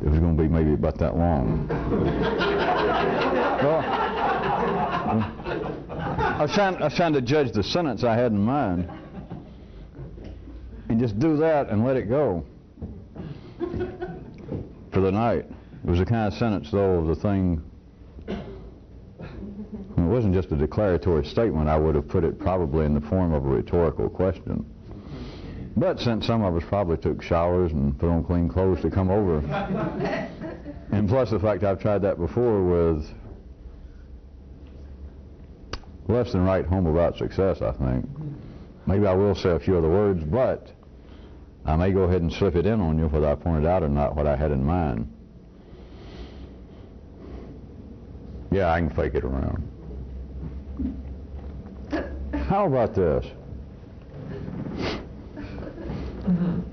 it was going to be maybe about that long. Well, I was trying to judge the sentence I had in mind, and just do that and let it go for the night. It was the kind of sentence, though, of the thing. It wasn't just a declaratory statement. I would have put it probably in the form of a rhetorical question. But since some of us probably took showers and put on clean clothes to come over, and plus the fact I've tried that before with less than right home about success, I think. Maybe I will say a few other words, but I may go ahead and slip it in on you whether I pointed out or not what I had in mind. Yeah, I can fake it around. How about this?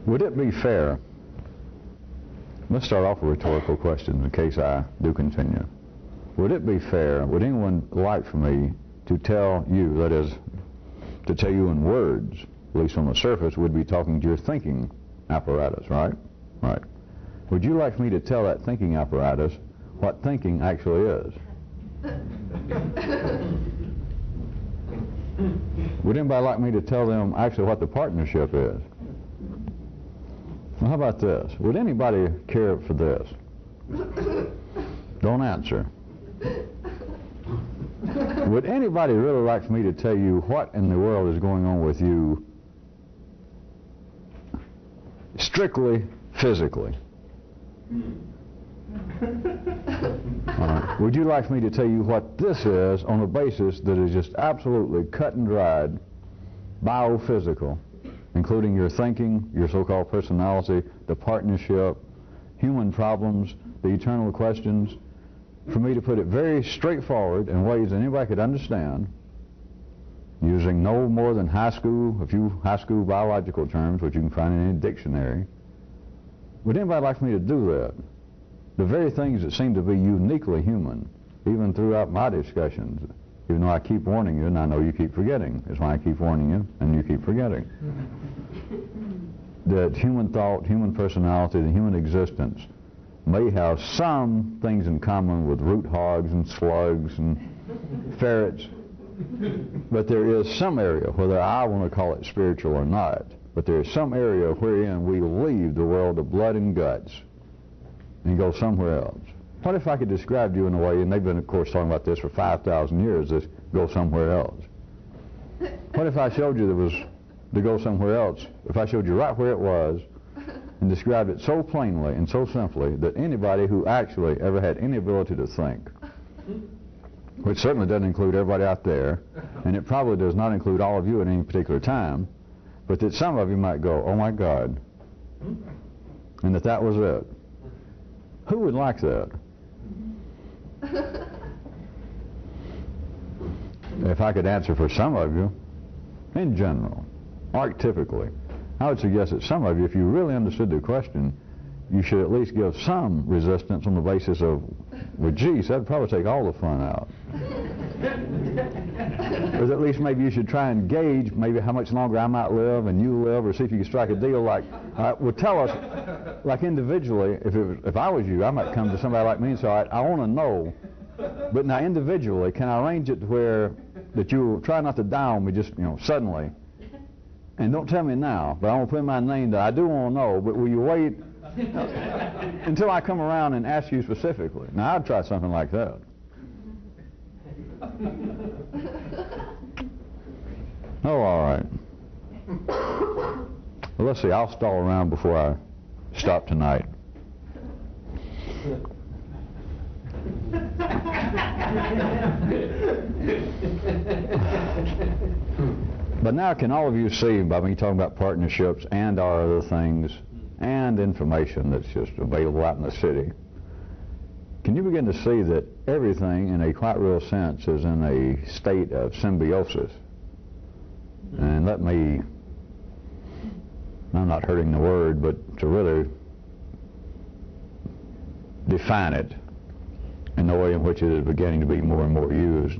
Would it be fair? Let's start off with rhetorical questions in case I do continue. Would it be fair, would anyone like for me to tell you, that is, to tell you in words, at least on the surface, would be talking to your thinking apparatus, right? Right. Would you like me to tell that thinking apparatus what thinking actually is? Would anybody like me to tell them actually what the partnership is? Well, how about this? Would anybody care for this? Don't answer. Would anybody really like for me to tell you what in the world is going on with you strictly physically? Would you like me to tell you what this is on a basis that is just absolutely cut and dried, biophysical, including your thinking, your so-called personality, the partnership, human problems, the eternal questions, for me to put it very straightforward in ways that anybody could understand, using no more than a few high school biological terms, which you can find in any dictionary? Would anybody like me to do that? The very things that seem to be uniquely human, even throughout my discussions, even though I keep warning you, and I know you keep forgetting. That's why I keep warning you, and you keep forgetting. That human thought, human personality, the human existence may have some things in common with root hogs and slugs and ferrets, but there is some area, whether I want to call it spiritual or not, but there is some area wherein we leave the world of blood and guts and go somewhere else. What if I could describe you in a way, and they've been, of course, talking about this for 5,000 years, this go somewhere else. What if I showed you there was to go somewhere else, if I showed you right where it was and described it so plainly and so simply that anybody who actually ever had any ability to think, which certainly doesn't include everybody out there, and it probably does not include all of you at any particular time, but that some of you might go, oh my God, and that was it. Who would like that? If I could answer for some of you, in general, archetypically, I would suggest that some of you, if you really understood the question, you should at least give some resistance on the basis of, well, geez, that'd probably take all the fun out. Or at least maybe you should try and gauge maybe how much longer I might live and you live, or see if you can strike a deal like, well, tell us, like individually, if I was you, I might come to somebody like me and say, all right, I want to know, but now individually, can I arrange it to where that you try not to die on me just, suddenly, and don't tell me now, but I want to put in my name that I do want to know, but will you wait until I come around and ask you specifically? Now, I'd try something like that. Oh, all right. Well, let's see. I'll stall around before I stop tonight. But now, can all of you see, by me talking about partnerships and our other things and information that's just available out in the city, can you begin to see that everything, in a quite real sense, is in a state of symbiosis? And let me, I'm not hurting the word, but to really define it in the way in which it is beginning to be more and more used,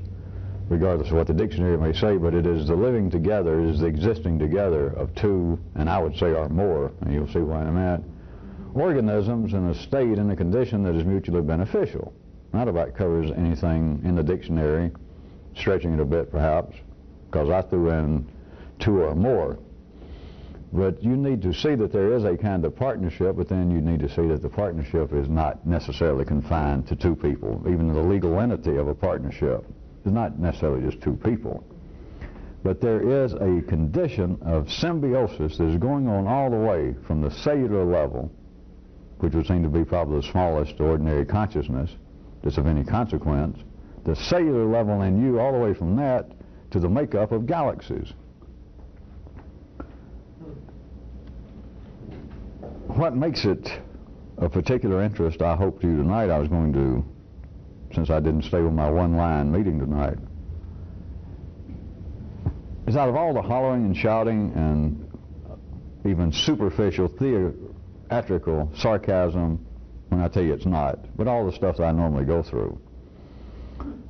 regardless of what the dictionary may say, but it is the living together, it is the existing together of two, and I would say or more, and you'll see why in a minute, organisms in a state, in a condition that is mutually beneficial. That about covers anything in the dictionary, stretching it a bit perhaps, because I threw in 2 or more. But you need to see that there is a kind of partnership, but then you need to see that the partnership is not necessarily confined to 2 people. Even the legal entity of a partnership is not necessarily just 2 people. But there is a condition of symbiosis that is going on all the way from the cellular level, which would seem to be probably the smallest ordinary consciousness that's of any consequence, the cellular level in you, all the way from that to the makeup of galaxies. What makes it of particular interest, I hope, to you tonight, I was going to, since I didn't stay with my one-line meeting tonight, is out of all the hollering and shouting and even superficial theatrical sarcasm, when I tell you it's not, but all the stuff that I normally go through,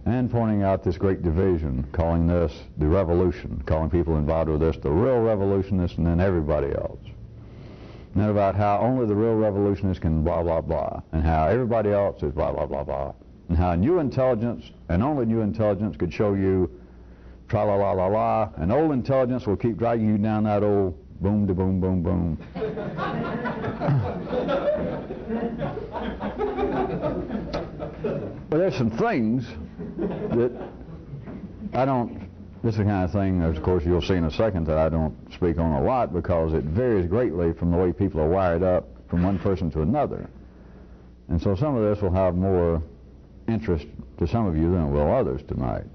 and pointing out this great division, calling this the revolution, calling people involved with this the real revolutionists and then everybody else. And then about how only the real revolutionists can blah, blah, blah, and how everybody else is blah, blah, blah, blah, and how new intelligence, and only new intelligence, could show you tra-la-la-la-la, and old intelligence will keep dragging you down that old boom-de-boom-boom-boom. Well, there's some things that I don't, this is the kind of thing, of course, you'll see in a second, that I don't speak on a lot, because it varies greatly from the way people are wired up from one person to another. And so some of this will have more interest to some of you than it will others tonight.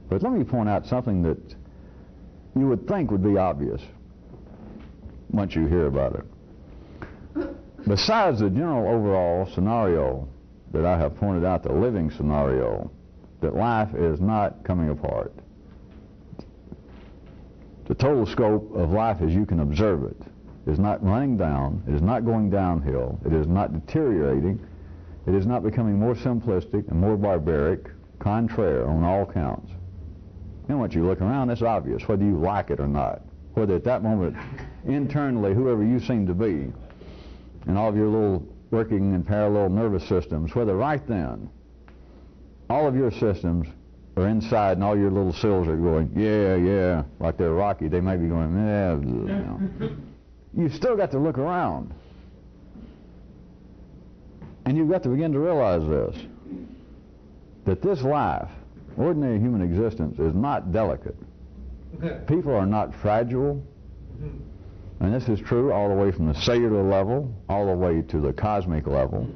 But let me point out something that you would think would be obvious once you hear about it. Besides the general overall scenario that I have pointed out, the living scenario, that life is not coming apart. The total scope of life as you can observe it is not running down, it is not going downhill, it is not deteriorating, it is not becoming more simplistic and more barbaric, contraire on all counts. And once you look around, it's obvious, whether you like it or not, whether at that moment internally, whoever you seem to be, and all of your little working in parallel nervous systems, whether right then all of your systems are inside and all your little cells are going, yeah, yeah, like they're rocky, they may be going, yeah, you know. You've still got to look around. And you've got to begin to realize this, that this life, ordinary human existence, is not delicate. People are not fragile. And this is true all the way from the cellular level, all the way to the cosmic level.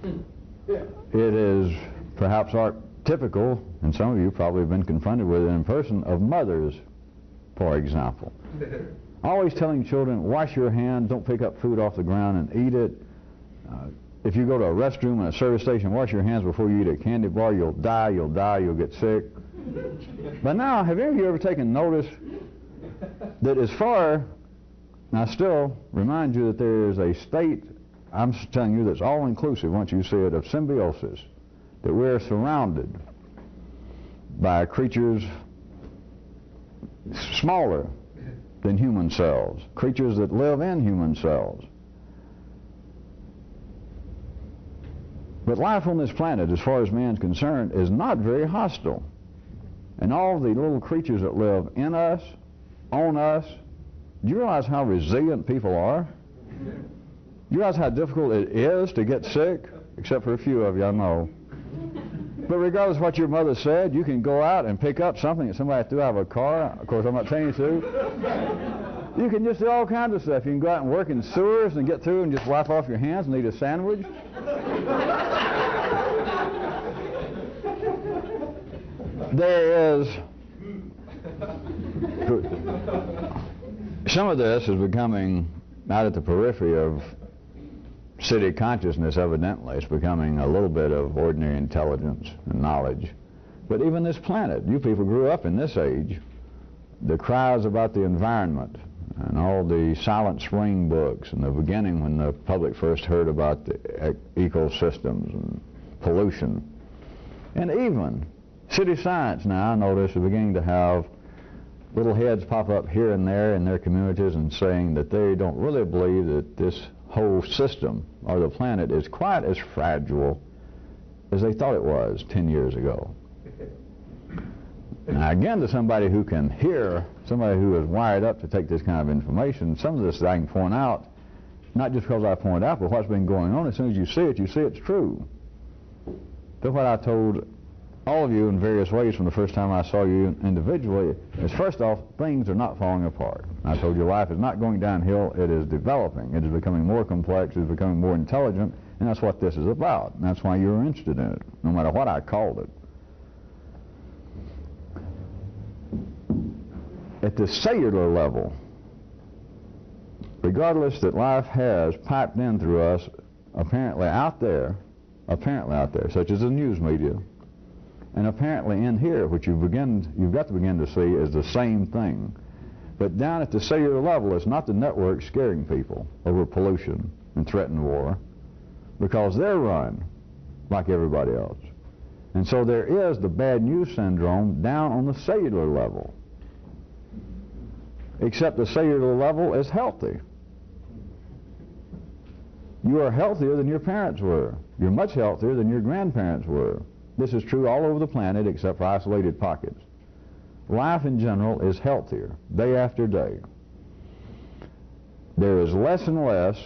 It is perhaps typical, and some of you probably have been confronted with it in person, of mothers, for example. Always telling children, wash your hands, don't pick up food off the ground and eat it. If you go to a restroom in a service station, wash your hands before you eat a candy bar, you'll die, you'll get sick. But now, have any of you ever taken notice that as far, and I still remind you that there is a state, I'm telling you, that's all-inclusive once you see it, of symbiosis, that we're surrounded by creatures smaller than human cells, creatures that live in human cells. But life on this planet, as far as man's concerned, is not very hostile. And all the little creatures that live in us, on us, do you realize how resilient people are? Do you realize how difficult it is to get sick? Except for a few of you, I know. But regardless of what your mother said, you can go out and pick up something that somebody threw out of a car. Of course, I'm not telling you to. You can just do all kinds of stuff. You can go out and work in sewers and get through and just wipe off your hands and eat a sandwich. There is... Some of this is becoming, out at the periphery of city consciousness, evidently. It's becoming a little bit of ordinary intelligence and knowledge. But even this planet, you people grew up in this age, the cries about the environment and all the Silent Spring books and the beginning when the public first heard about the ecosystems and pollution. And even city science now, I notice, is beginning to have little heads pop up here and there in their communities and saying that they don't really believe that this whole system, or the planet, is quite as fragile as they thought it was 10 years ago. Now again, to somebody who can hear, somebody who is wired up to take this kind of information, some of this I can point out, not just because I point out, but what's been going on. As soon as you see it's true. That's what I told all of you in various ways from the first time I saw you individually, is first off, things are not falling apart. I told you life is not going downhill, it is developing. It is becoming more complex, it is becoming more intelligent, and that's what this is about. And that's why you're interested in it, no matter what I called it. At the cellular level, regardless that life has piped in through us, apparently out there, such as the news media, and apparently in here, which you've got to begin to see is the same thing. But down at the cellular level, it's not the network scaring people over pollution and threatened war, because they're run like everybody else. And so there is the bad news syndrome down on the cellular level. Except the cellular level is healthy. You are healthier than your parents were. You're much healthier than your grandparents were. This is true all over the planet except for isolated pockets. Life in general is healthier day after day. There is less and less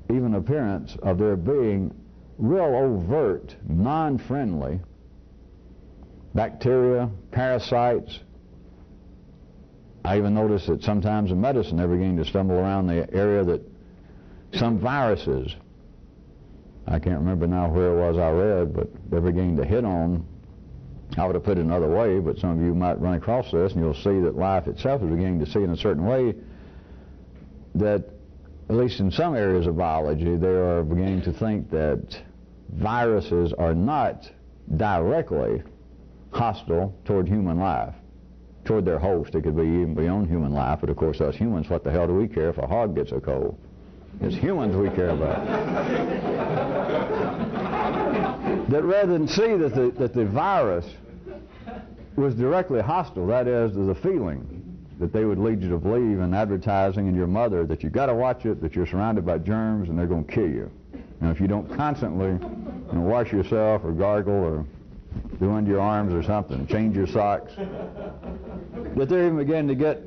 even appearance of there being real overt, non-friendly bacteria, parasites. I even notice that sometimes in medicine they're beginning to stumble around the area that some viruses, I can't remember now where it was I read, but they're beginning to hit on, I would have put it another way, but some of you might run across this and you'll see that life itself is beginning to see in a certain way that, at least in some areas of biology, they are beginning to think that viruses are not directly hostile toward human life. Toward their host. It could be even beyond human life, but of course us humans, what the hell do we care if a hog gets a cold? It's humans we care about. That rather than see that the virus was directly hostile, that is, the feeling that they would lead you to believe in advertising and your mother that you got to watch it, that you're surrounded by germs and they're going to kill you. And if you don't constantly wash yourself or gargle or do under your arms or something, change your socks, that they're even beginning to get,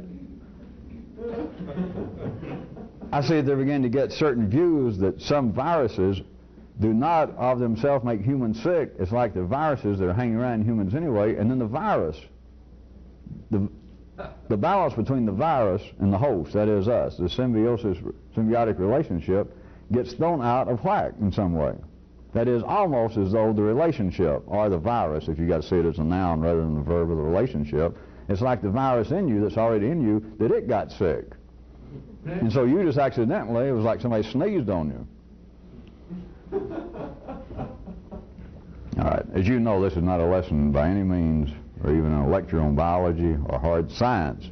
I see that they're beginning to get certain views that some viruses do not of themselves make humans sick. It's like the viruses that are hanging around humans anyway, and then the virus, the balance between the virus and the host, that is us, the symbiotic relationship, gets thrown out of whack in some way. That is almost as though the relationship, or the virus, if you got to see it as a noun rather than the verb of the relationship, it's like the virus in you that's already in you, that it got sick. And so you just accidentally, it was like somebody sneezed on you. All right, as you know, this is not a lesson by any means, or even a lecture on biology or hard science.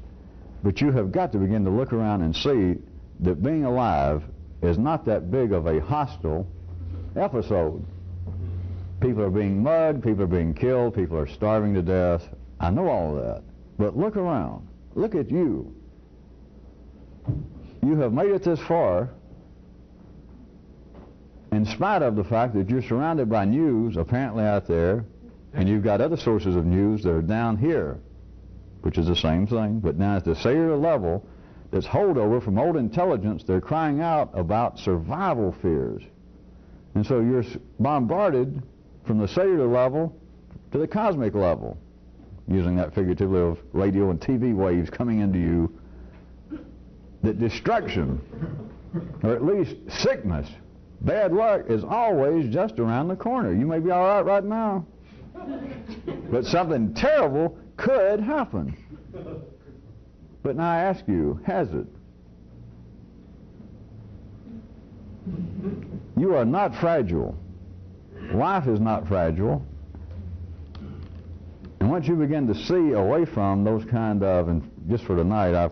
But you have got to begin to look around and see that being alive is not that big of a hostile episode. People are being mugged, people are being killed, people are starving to death. I know all of that. But look around. Look at you. You have made it this far in spite of the fact that you're surrounded by news apparently out there, and you've got other sources of news that are down here, which is the same thing, but down at the cellular level, that's holdover from old intelligence. They're crying out about survival fears. And so you're bombarded from the cellular level to the cosmic level, using that figuratively of radio and TV waves coming into you, that destruction, or at least sickness, bad luck is always just around the corner. You may be all right right now, but something terrible could happen. But now I ask you, has it? You are not fragile. Life is not fragile. And once you begin to see away from those kind of, and just for tonight, I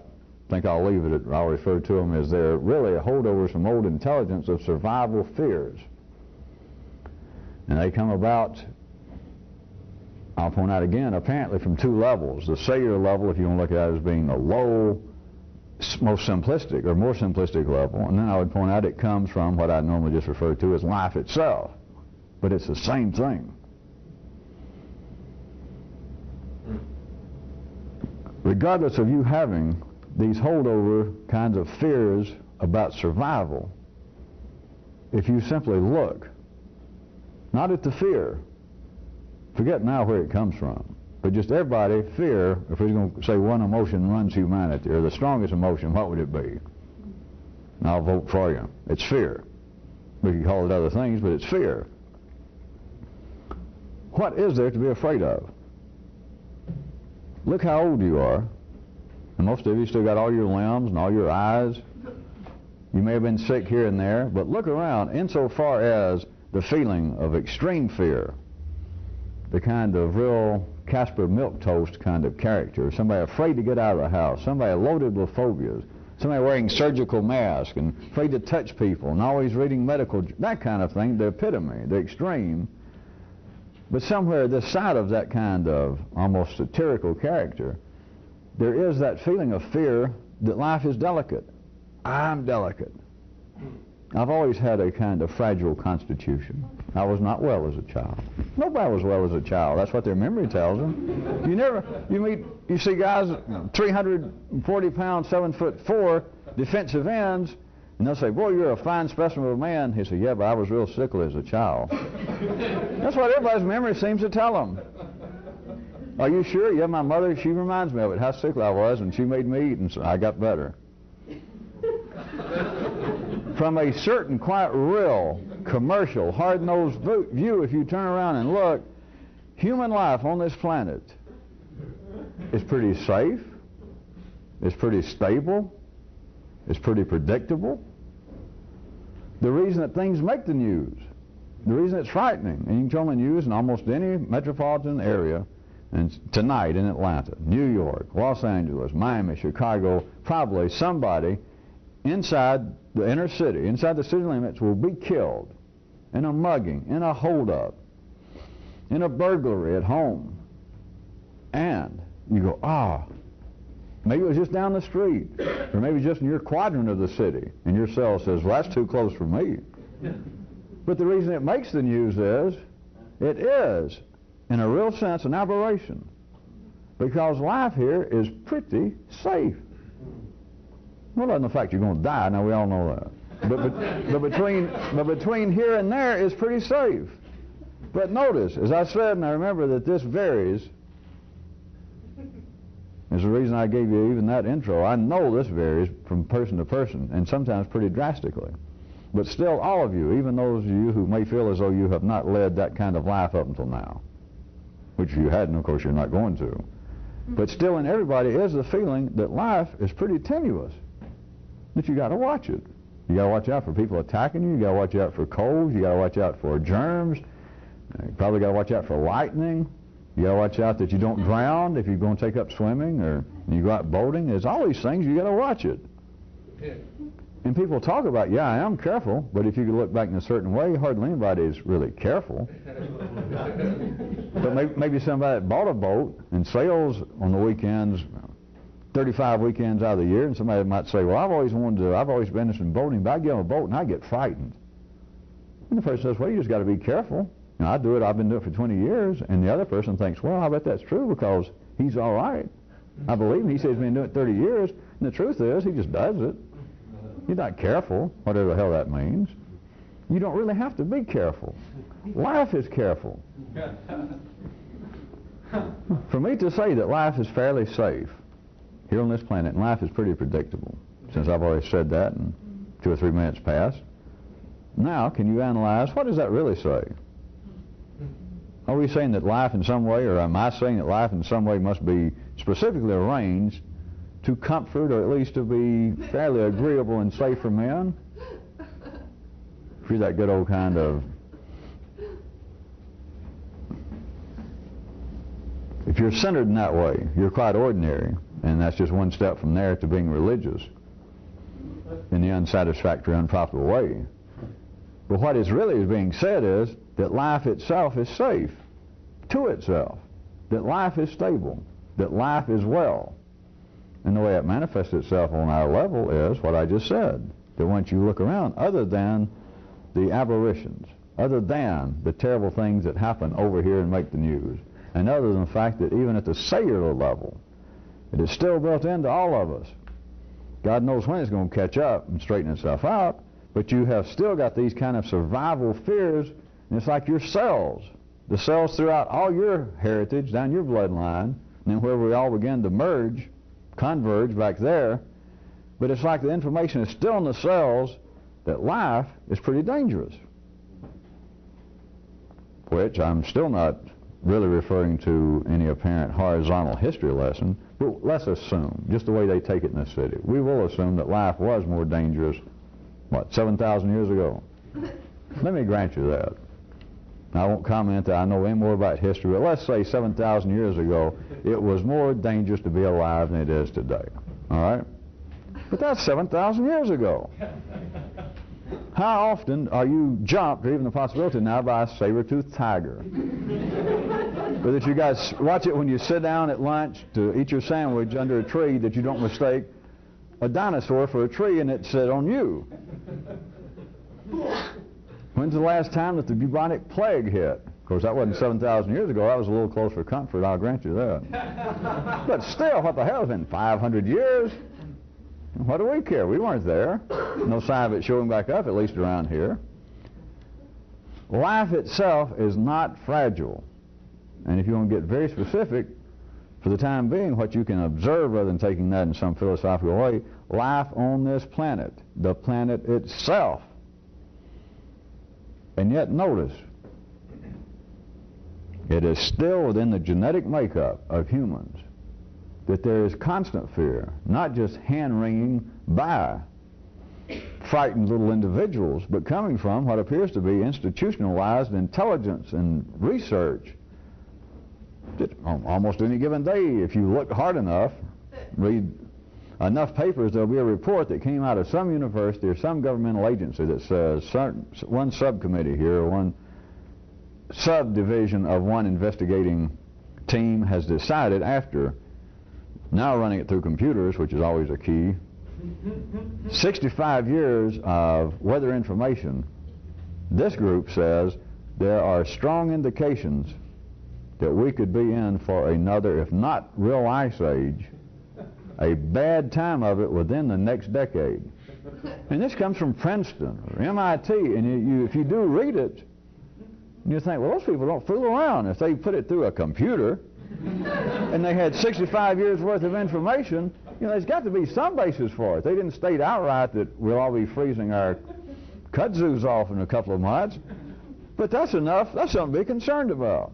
think I'll leave it, I'll refer to them as they're really holdovers from old intelligence of survival fears. And they come about, I'll point out again, apparently from two levels. The cellular level, if you want to look at it as being a low most simplistic or more simplistic level, and then I would point out it comes from what I normally just refer to as life itself, but it's the same thing. Regardless of you having these holdover kinds of fears about survival, if you simply look, not at the fear, forget now where it comes from, but just everybody, fear, if we're going to say one emotion runs humanity, or the strongest emotion, what would it be? And I'll vote for you. It's fear. We can call it other things, but it's fear. What is there to be afraid of? Look how old you are, and most of you still got all your limbs and all your eyes. You may have been sick here and there, but look around insofar as the feeling of extreme fear, the kind of real Casper milquetoast kind of character, somebody afraid to get out of the house, somebody loaded with phobias, somebody wearing surgical masks and afraid to touch people and always reading medical, that kind of thing, the epitome, the extreme. But somewhere this side of that kind of almost satirical character, there is that feeling of fear that life is delicate. I'm delicate. I've always had a kind of fragile constitution. I was not well as a child. Nobody was well as a child. That's what their memory tells them. You see guys, 340 pounds, 7'4", defensive ends, and they'll say, boy, you're a fine specimen of a man. He said, yeah, but I was real sickly as a child. That's what everybody's memory seems to tell them. Are you sure? Yeah, my mother, she reminds me of it, how sickly I was, and she made me eat, and so I got better. From a certain quite real, commercial, hard-nosed view, if you turn around and look, human life on this planet is pretty safe, it's pretty stable, it's pretty predictable. The reason that things make the news, the reason it's frightening, and you can turn on the news in almost any metropolitan area, and tonight in Atlanta, New York, Los Angeles, Miami, Chicago, probably somebody inside the inner city, inside the city limits, will be killed in a mugging, in a holdup, in a burglary at home. And you go, maybe it was just down the street, or maybe just in your quadrant of the city, and your cell says, well, that's too close for me. But the reason it makes the news is, it is, in a real sense, an aberration, because life here is pretty safe. Well, other than the fact you're going to die, now we all know that. But between here and there is pretty safe. But notice, as I said, and I remember that this varies, is the reason I gave you even that intro. I know this varies from person to person, and sometimes pretty drastically. But still, all of you, even those of you who may feel as though you have not led that kind of life up until now, which you hadn't, of course, you're not going to. But still in everybody is the feeling that life is pretty tenuous, that you got to watch it. You got to watch out for people attacking you. You got to watch out for colds. You got to watch out for germs. You probably got to watch out for lightning. You got to watch out that you don't drown if you're going to take up swimming or you go out boating. There's all these things. You got to watch it. And people talk about, yeah, I am careful, but if you could look back in a certain way, hardly anybody is really careful. But maybe somebody that bought a boat and sails on the weekends, 35 weekends out of the year, and somebody might say, well, I've always been interested in boating, but I get on a boat and I get frightened. And the person says, well, you just got to be careful. You know, I do it, I've been doing it for 20 years, and the other person thinks, well, I bet that's true because he's all right. I believe him. He says he's been doing it 30 years, and the truth is he just does it. He's not careful, whatever the hell that means. You don't really have to be careful. Life is careful. For me to say that life is fairly safe here on this planet, and life is pretty predictable, since I've already said that in 2 or 3 minutes past, now can you analyze, what does that really say? Are we saying that life in some way, or am I saying that life in some way must be specifically arranged to comfort, or at least to be fairly agreeable and safe for men? If you're that good old kind of, if you're centered in that way, you're quite ordinary, and that's just one step from there to being religious in the unsatisfactory, unprofitable way. But what is really being said is that life itself is safe to itself, that life is stable, that life is well. And the way it manifests itself on our level is what I just said. That once you look around, other than the aberrations, other than the terrible things that happen over here and make the news, and other than the fact that even at the cellular level, it is still built into all of us. God knows when it's going to catch up and straighten itself out, but you have still got these kind of survival fears, and it's like your cells. The cells throughout all your heritage, down your bloodline, and then where we all begin to merge, converge back there, but it's like the information is still in the cells that life is pretty dangerous. Which I'm still not really referring to any apparent horizontal history lesson, but let's assume, just the way they take it in the city, we will assume that life was more dangerous, 7,000 years ago? Let me grant you that. I won't comment that I know any more about history, but let's say 7,000 years ago it was more dangerous to be alive than it is today. All right? But that's 7,000 years ago. How often are you jumped, or even the possibility now, by a saber-toothed tiger? But that you guys watch it when you sit down at lunch to eat your sandwich under a tree, that you don't mistake a dinosaur for a tree and it sit on you. When's the last time that the bubonic plague hit? Of course, that wasn't 7,000 years ago. That was a little close for comfort, I'll grant you that. But still, what the hell, it's been 500 years? What do we care? We weren't there. No sign of it showing back up, at least around here. Life itself is not fragile. And if you want to get very specific, for the time being, what you can observe, rather than taking that in some philosophical way, life on this planet, the planet itself. And yet, notice, it is still within the genetic makeup of humans that there is constant fear, not just hand-wringing by frightened little individuals, but coming from what appears to be institutionalized intelligence and research. Almost any given day, if you look hard enough, read enough papers, there'll be a report that came out of some university or some governmental agency that says one subcommittee here, or one subdivision of one investigating team has decided, after now running it through computers, which is always a key, 65 years of weather information, this group says there are strong indications that we could be in for another, if not real ice age, a bad time of it within the next decade. And this comes from Princeton or MIT, and if you do read it, you think, well, those people don't fool around. If they put it through a computer and they had 65 years worth of information, there's got to be some basis for it. They didn't state outright that we'll all be freezing our kudzus off in a couple of months, but that's enough. That's something to be concerned about.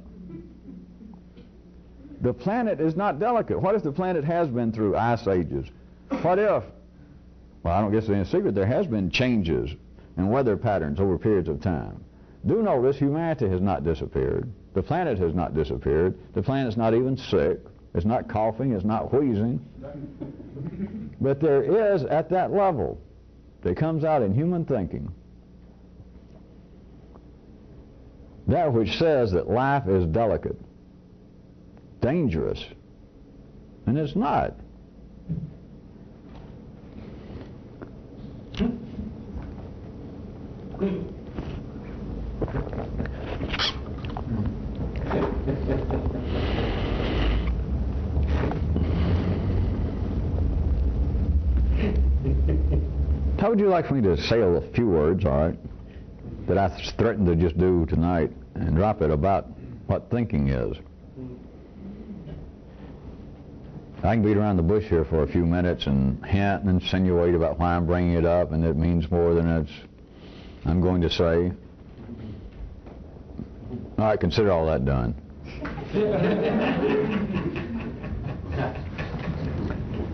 The planet is not delicate. What if the planet has been through ice ages? What if, well, I don't guess it's any secret, there has been changes in weather patterns over periods of time. Do notice humanity has not disappeared. The planet has not disappeared. The planet's not even sick. It's not coughing. It's not wheezing. But there is, at that level, that comes out in human thinking, that which says that life is delicate, dangerous, and it's not. How would you like for me to say a few words, all right, that I threatened to just do tonight and drop it about what thinking is? I can beat around the bush here for a few minutes and hint and insinuate about why I'm bringing it up, and it means more than I'm going to say. All right, consider all that done.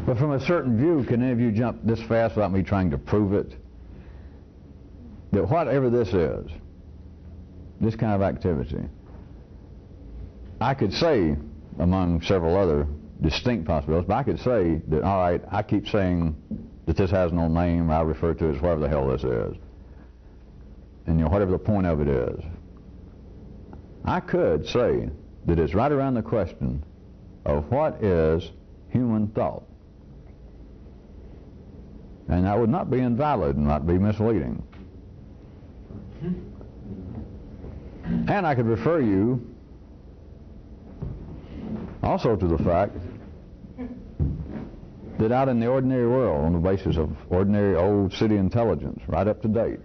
But from a certain view, can any of you jump this fast without me trying to prove it? That whatever this is, this kind of activity, I could say, among several other distinct possibilities, but I could say that, all right, I keep saying that this has no name, I refer to it as whatever the hell this is. And whatever the point of it is. I could say that it's right around the question of what is human thought. And that would not be invalid and not be misleading. And I could refer you also to the fact that out in the ordinary world, on the basis of ordinary old city intelligence, right up to date,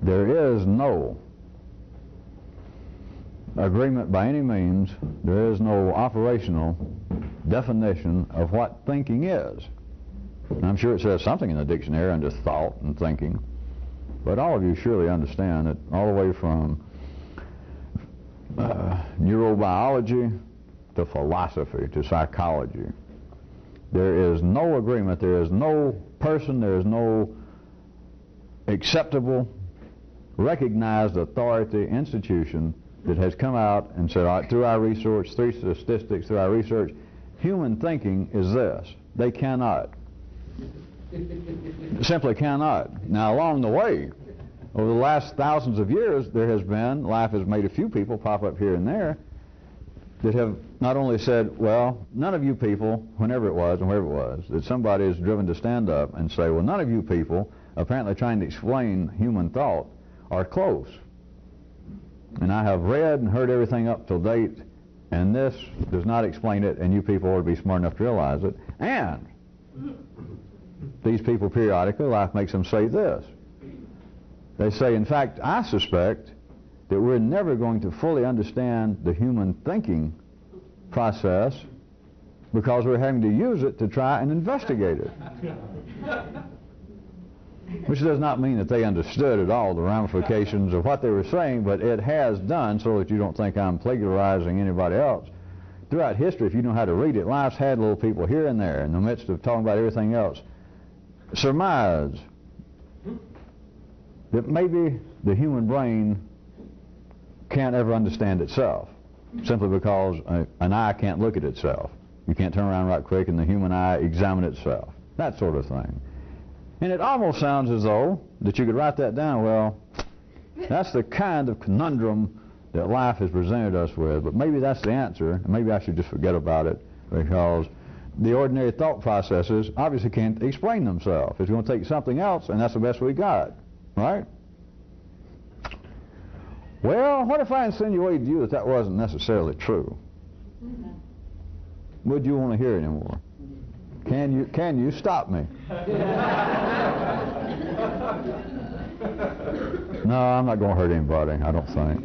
there is no agreement by any means, there is no operational definition of what thinking is. And I'm sure it says something in the dictionary under thought and thinking, but all of you surely understand that all the way from neurobiology to philosophy to psychology, there is no agreement, there is no person, there is no acceptable, recognized authority, institution that has come out and said, all right, through our research, through statistics, through our research, human thinking is this. They cannot. Simply cannot. Now, along the way, over the last thousands of years, there has been, life has made a few people pop up here and there that have not only said, well, none of you people, whenever it was and wherever it was, that somebody is driven to stand up and say, well, none of you people, apparently trying to explain human thought, are close. And I have read and heard everything up till date, and this does not explain it, and you people ought to be smart enough to realize it. And these people periodically, life makes them say this. They say, in fact, I suspect that we're never going to fully understand the human thinking process because we're having to use it to try and investigate it. Which does not mean that they understood at all the ramifications of what they were saying, but it has done, so that you don't think I'm plagiarizing anybody else. Throughout history, if you know how to read it, life's had little people here and there in the midst of talking about everything else surmise that maybe the human brain can't ever understand itself, simply because an eye can't look at itself. You can't turn around right quick and the human eye examine itself. That sort of thing. And it almost sounds as though that you could write that down. Well, that's the kind of conundrum that life has presented us with, but maybe that's the answer, and maybe I should just forget about it, because the ordinary thought processes obviously can't explain themselves. It's going to take something else, and that's the best we got, right? Well, what if I insinuated to you that that wasn't necessarily true? Would you want to hear anymore? Can you stop me? No, I'm not going to hurt anybody, I don't think.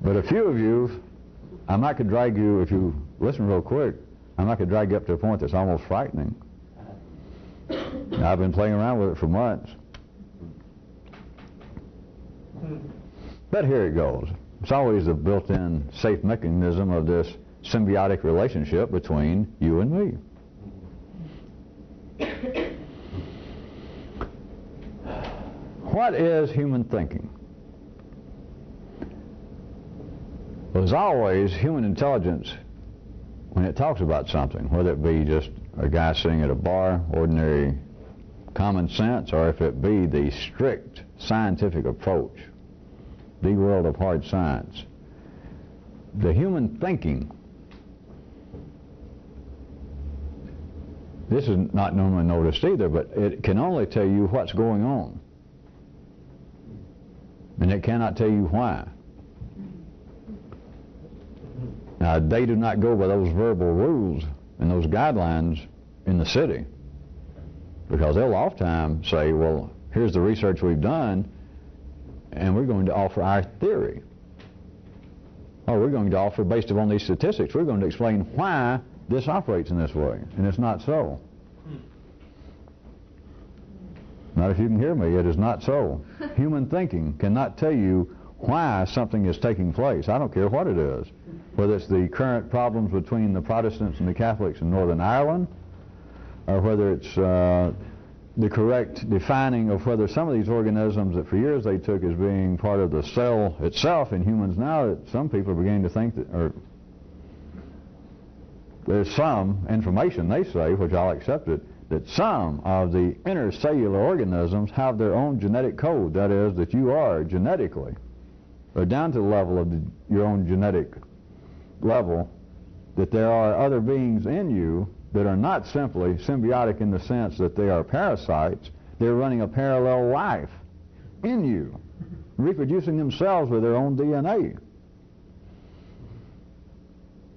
But a few of you, I might could drag you, if you listen real quick, I might could drag you up to a point that's almost frightening. Now, I've been playing around with it for months. But here it goes. It's always the built-in safe mechanism of this symbiotic relationship between you and me. What is human thinking? Well, as always, human intelligence, when it talks about something, whether it be just a guy sitting at a bar, ordinary common sense, or if it be the strict scientific approach, the world of hard science, the human thinking, this is not normally noticed either, but it can only tell you what's going on. And it cannot tell you why. Now, they do not go by those verbal rules and those guidelines in the city, because they'll oftentimes say, well, here's the research we've done, and we're going to offer our theory. Or we're going to offer, based upon these statistics, we're going to explain why this operates in this way. And it's not so. Not if you can hear me, it is not so. Human thinking cannot tell you why something is taking place. I don't care what it is. Whether it's the current problems between the Protestants and the Catholics in Northern Ireland, or whether it's the correct defining of whether some of these organisms that for years they took as being part of the cell itself in humans, now that some people are beginning to think that, or there's some information they say, which I'll accept it, that some of the intercellular organisms have their own genetic code. That is, that you are genetically, or down to the level of your own genetic level, that there are other beings in you that are not simply symbiotic in the sense that they are parasites. They're running a parallel life in you, reproducing themselves with their own DNA.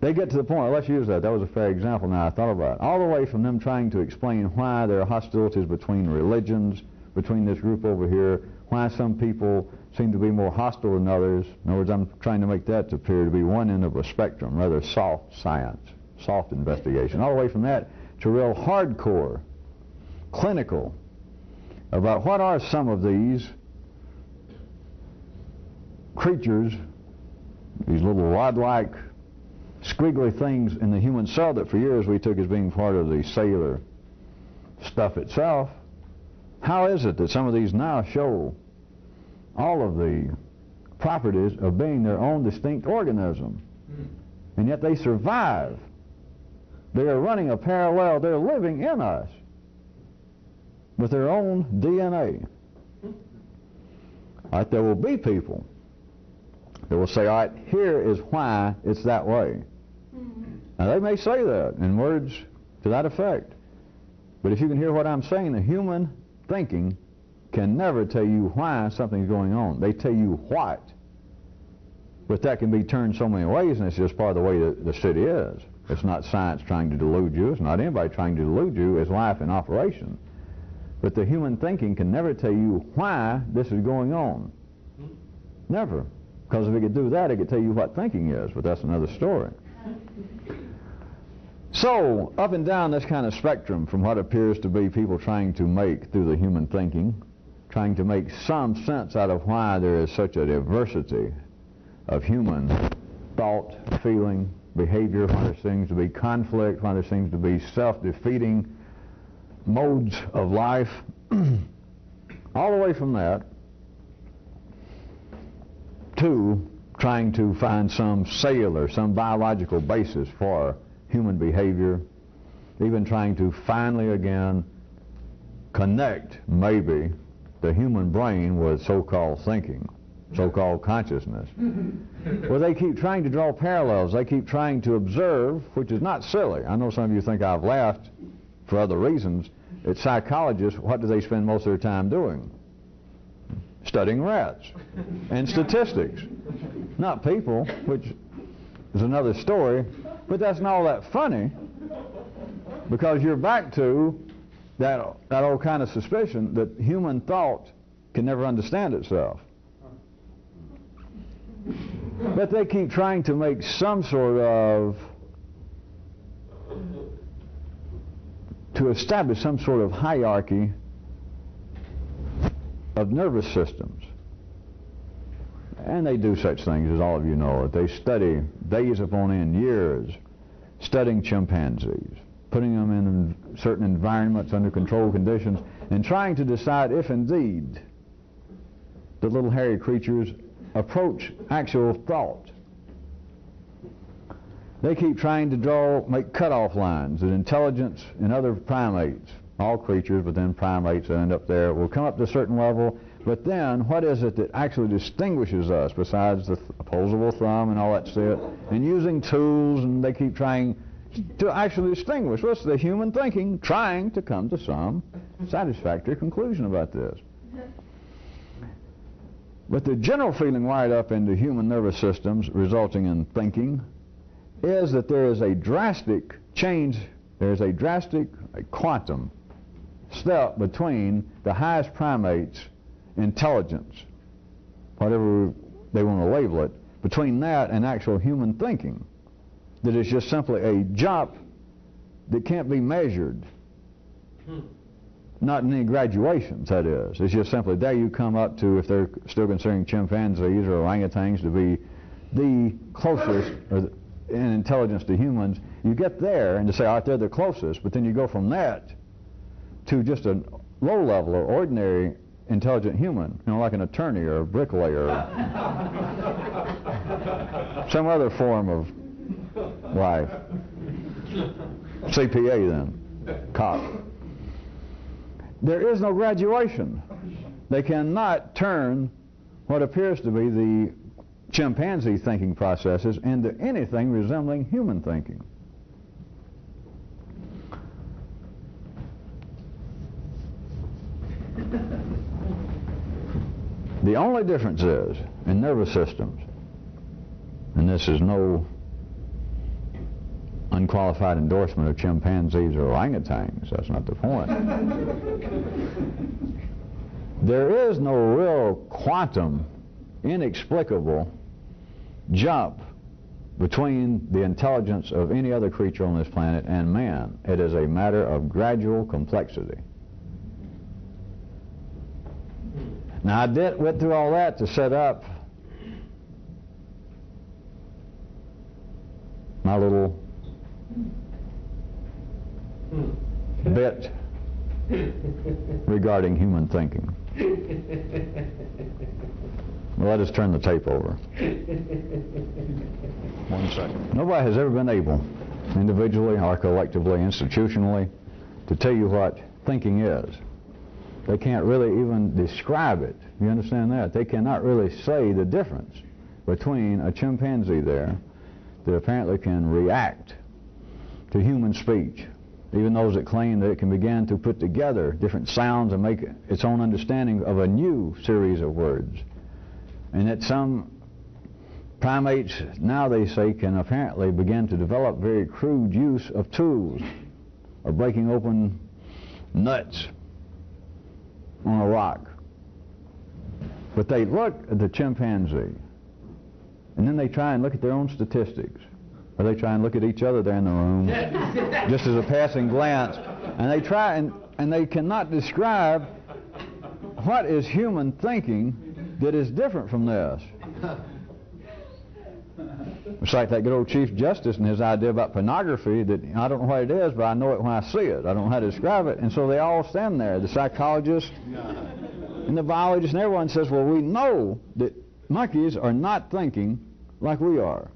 They get to the point, let's use that was a fair example now I thought about it, all the way from them trying to explain why there are hostilities between religions, between this group over here, why some people seem to be more hostile than others. In other words, I'm trying to make that appear to be one end of a spectrum, rather soft science, soft investigation, all the way from that to real hardcore, clinical, about what are some of these creatures, these little rod-like squiggly things in the human cell that for years we took as being part of the cellular stuff itself. How is it that some of these now show all of the properties of being their own distinct organism, and yet they survive? They are running a parallel, they're living in us with their own DNA. All right, there will be people that will say, all right, here is why it's that way. Now they may say that in words to that effect, but if you can hear what I'm saying, the human thinking can never tell you why something's going on. They tell you what, but that can be turned so many ways, and it's just part of the way that the city is. It's not science trying to delude you, it's not anybody trying to delude you, it's life in operation. But the human thinking can never tell you why this is going on. Never. Because if it could do that, it could tell you what thinking is, but that's another story. So, up and down this kind of spectrum from what appears to be people trying to make through the human thinking, trying to make some sense out of why there is such a diversity of human thought, feeling, behavior, why there seems to be conflict, why there seems to be self-defeating modes of life, all the way from that to trying to find some cellular, some biological basis for human behavior, even trying to finally again connect maybe the human brain with so-called thinking, so-called consciousness. Well, they keep trying to draw parallels. They keep trying to observe, which is not silly. I know some of you think I've laughed for other reasons. It's psychologists, what do they spend most of their time doing? Studying rats and statistics. Not people, which is another story, but that's not all that funny, because you're back to that old kind of suspicion that human thought can never understand itself. But they keep trying to make some sort of, to establish some sort of hierarchy of nervous systems. And they do such things, as all of you know. They study days upon end, years, studying chimpanzees, putting them in certain environments under controlled conditions, and trying to decide if indeed the little hairy creatures approach actual thought. They keep trying to make cutoff lines that intelligence in other primates, all creatures, but then primates that end up there, will come up to a certain level, but then what is it that actually distinguishes us besides the opposable thumb and all that stuff, and using tools, and they keep trying to actually distinguish. What's the human thinking trying to come to some satisfactory conclusion about this? But the general feeling wired up into human nervous systems resulting in thinking is that there is a drastic change, there is a quantum step between the highest primates' intelligence, whatever they want to label it, between that and actual human thinking. That is just simply a jump that can't be measured. Not in any graduations, that is. It's just simply there you come up to, if they're still considering chimpanzees or orangutans to be the closest in intelligence to humans, you get there and to say, all right, they're the closest, but then you go from that to just a low level or ordinary intelligent human, like an attorney or a bricklayer or some other form of life. CPA then, Cox. There is no graduation. They cannot turn what appears to be the chimpanzee thinking processes into anything resembling human thinking. The only difference is in nervous systems, and this is no unqualified endorsement of chimpanzees or orangutans, that's not the point. There is no real quantum, inexplicable jump between the intelligence of any other creature on this planet and man. It is a matter of gradual complexity. Now, I went through all that to set up my little bit regarding human thinking. Well, let us turn the tape over. 1 second. Nobody has ever been able, individually or collectively, institutionally, to tell you what thinking is. They can't really even describe it. You understand that? They cannot really say the difference between a chimpanzee there that apparently can react to human speech, even those that claim that it can begin to put together different sounds and make its own understanding of a new series of words. And that some primates, now they say, can apparently begin to develop very crude use of tools, of breaking open nuts on a rock. But they look at the chimpanzee, and then they try and look at their own statistics, or they try and look at each other there in the room, just as a passing glance, and they try and they cannot describe what is human thinking that is different from this. It's like that good old Chief Justice and his idea about pornography, that I don't know what it is, but I know it when I see it. I don't know how to describe it. And so they all stand there, the psychologists and the biologists, and everyone says, well, we know that monkeys are not thinking like we are.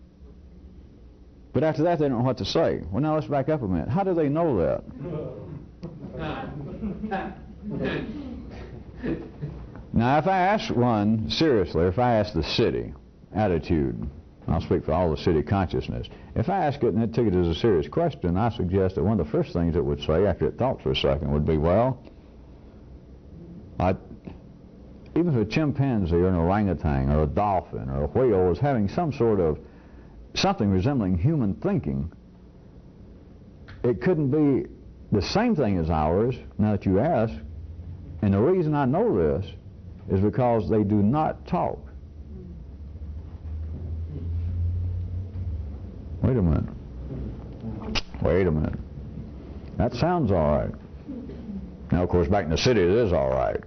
But after that, they don't know what to say. Well, now let's back up a minute. How do they know that? Now, if I ask one, seriously, if I ask the city attitude, I'll speak for all the city consciousness, if I ask it and it took it as a serious question, I suggest that one of the first things it would say after it thought for a second would be, well, even if a chimpanzee or an orangutan or a dolphin or a whale is having some sort of something resembling human thinking, it couldn't be the same thing as ours, now that you ask. And the reason I know this is because they do not talk. Wait a minute. Wait a minute. That sounds all right. Now, of course, back in the city, it is all right.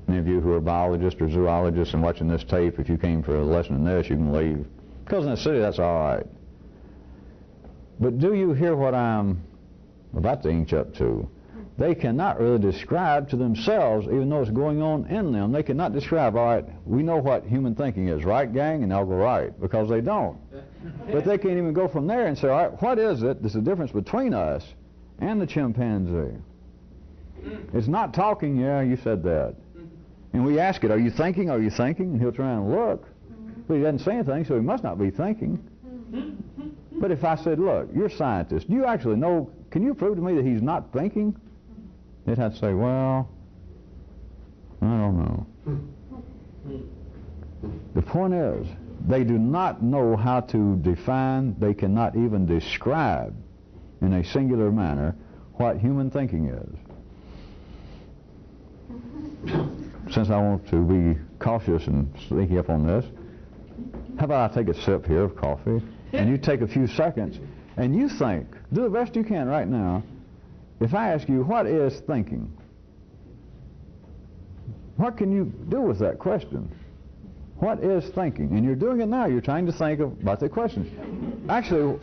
Any of you who are biologists or zoologists and watching this tape, if you came for a lesson in this, you can leave. Because in the city, that's all right. But do you hear what I'm about to inch up to? They cannot really describe to themselves, even though it's going on in them, they cannot describe, all right, we know what human thinking is, right, gang? And they'll go, right, because they don't. But they can't even go from there and say, all right, what is it that's the difference between us and the chimpanzee? It's not talking, yeah, you said that. And we ask it, are you thinking, are you thinking? And he'll try and look. But he doesn't say anything, so he must not be thinking. But if I said, look, you're a scientist, do you actually know, can you prove to me that he's not thinking? They'd have to say, well, I don't know. The point is, they do not know how to define, they cannot even describe in a singular manner what human thinking is. Since I want to be cautious and sneaky up on this, how about I take a sip here of coffee, and you take a few seconds, and you think, do the best you can right now. If I ask you, what is thinking? What can you do with that question? What is thinking? And you're doing it now. You're trying to think about the question. Actually,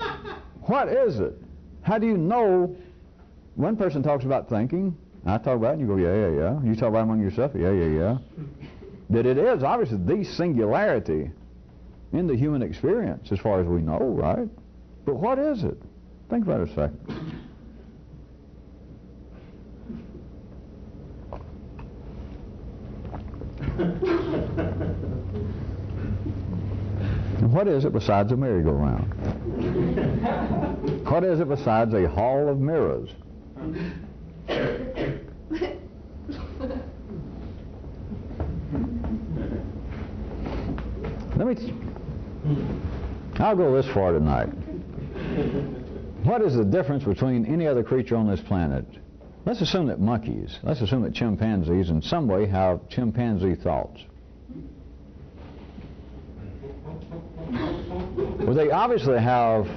what is it? How do you know? One person talks about thinking. I talk about it, and you go, yeah, yeah, yeah. You talk about it among yourself, yeah, yeah, yeah. That it is obviously the singularity in the human experience, as far as we know, right? But what is it? Think about it a second. And what is it besides a merry-go-round? What is it besides a hall of mirrors? I'll go this far tonight. What is the difference between any other creature on this planet? Let's assume that monkeys, let's assume that chimpanzees in some way have chimpanzee thoughts. Well, they obviously have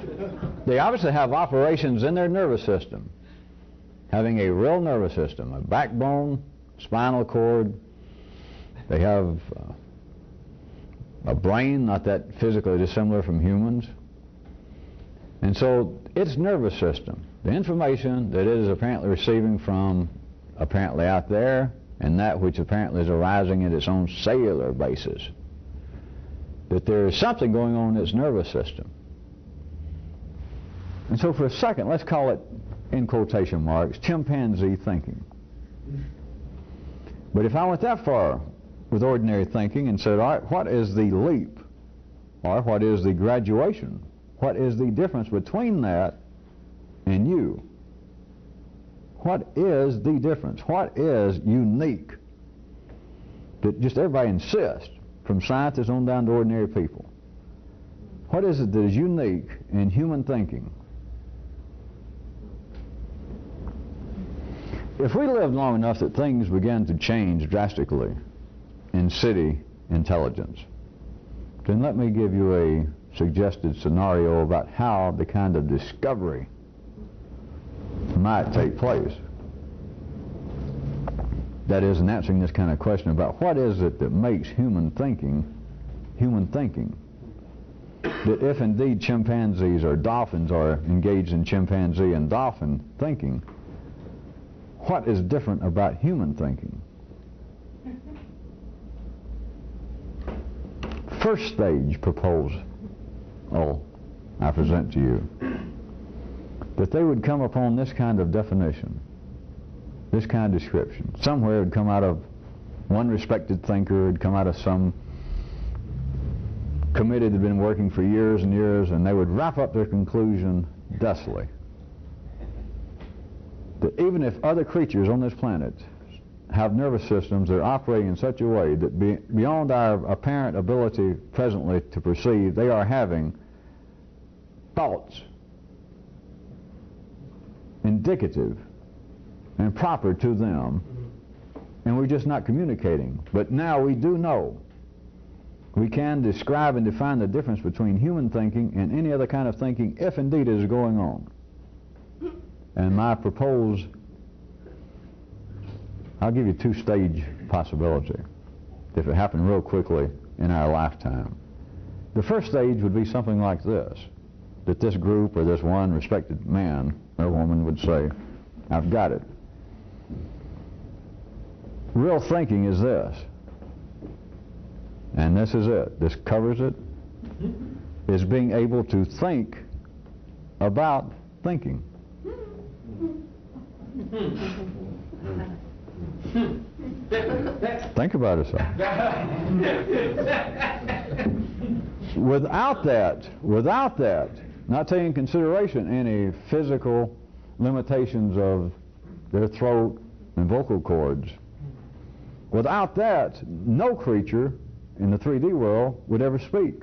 operations in their nervous system, having a real nervous system, a backbone, spinal cord. They have a brain, not that physically dissimilar from humans. And so its nervous system, the information that it is apparently receiving from apparently out there, and that which apparently is arising at its own cellular basis, that there is something going on in its nervous system. And so for a second, let's call it, in quotation marks, chimpanzee thinking. But if I went that far with ordinary thinking and said, all right, what is the leap? Or what is the graduation? What is the difference between that and you? What is the difference? What is unique that just everybody insists, from scientists on down to ordinary people? What is it that is unique in human thinking? If we lived long enough that things began to change drastically in city intelligence, then let me give you a suggested scenario about how the kind of discovery might take place. That is, in answering this kind of question about what is it that makes human thinking, that if indeed chimpanzees or dolphins are engaged in chimpanzee and dolphin thinking, what is different about human thinking? First stage proposal I present to you, that they would come upon this kind of definition, this kind of description. Somewhere it would come out of one respected thinker, it would come out of some committee that had been working for years and years, and they would wrap up their conclusion thusly: that even if other creatures on this planet have nervous systems that are operating in such a way that beyond our apparent ability presently to perceive, they are having thoughts indicative and proper to them, and we're just not communicating. But now we do know. We can describe and define the difference between human thinking and any other kind of thinking, if indeed it is going on. And my proposed, I'll give you two-stage possibility, if it happened real quickly in our lifetime. The first stage would be something like this, that this group or this one respected man or woman would say, I've got it. Real thinking is this, and this is it, this covers it, is being able to think about thinking. Think about it, sir. Without that, not taking into consideration any physical limitations of their throat and vocal cords, without that, no creature in the 3D world would ever speak.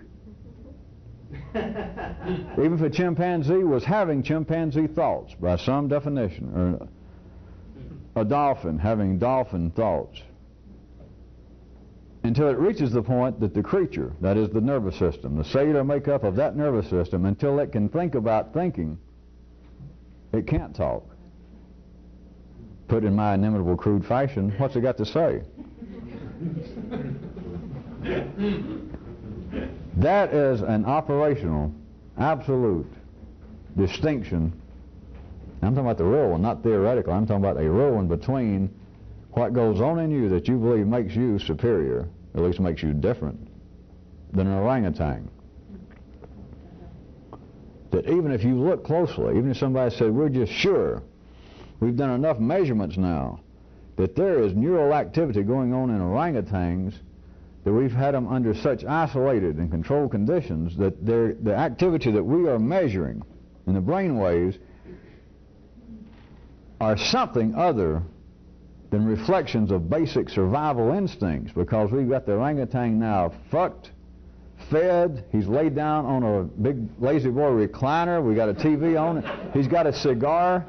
Even if a chimpanzee was having chimpanzee thoughts by some definition, or a dolphin having dolphin thoughts, until it reaches the point that the creature, that is the nervous system, the cellular makeup of that nervous system, until it can think about thinking, it can't talk. Put in my inimitable crude fashion, what's it got to say? That is an operational, absolute distinction. I'm talking about the real one, not theoretical. I'm talking about a real one between what goes on in you that you believe makes you superior, or at least makes you different than an orangutan. That even if you look closely, even if somebody said, we're just sure, we've done enough measurements now, that there is neural activity going on in orangutans, that we've had them under such isolated and controlled conditions that the activity that we are measuring in the brain waves are something other than reflections of basic survival instincts, because we've got the orangutan now fucked, fed. He's laid down on a big lazy boy recliner. We got a TV on it. He's got a cigar.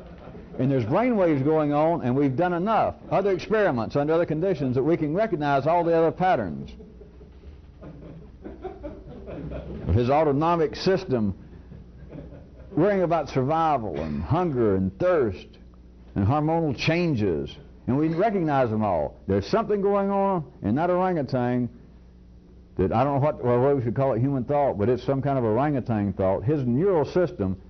And there's brain waves going on, and we've done enough other experiments under other conditions that we can recognize all the other patterns. His autonomic system worrying about survival and hunger and thirst and hormonal changes, and we recognize them all. There's something going on in that orangutan that I don't know what we should call it, human thought, but it's some kind of orangutan thought. His neural system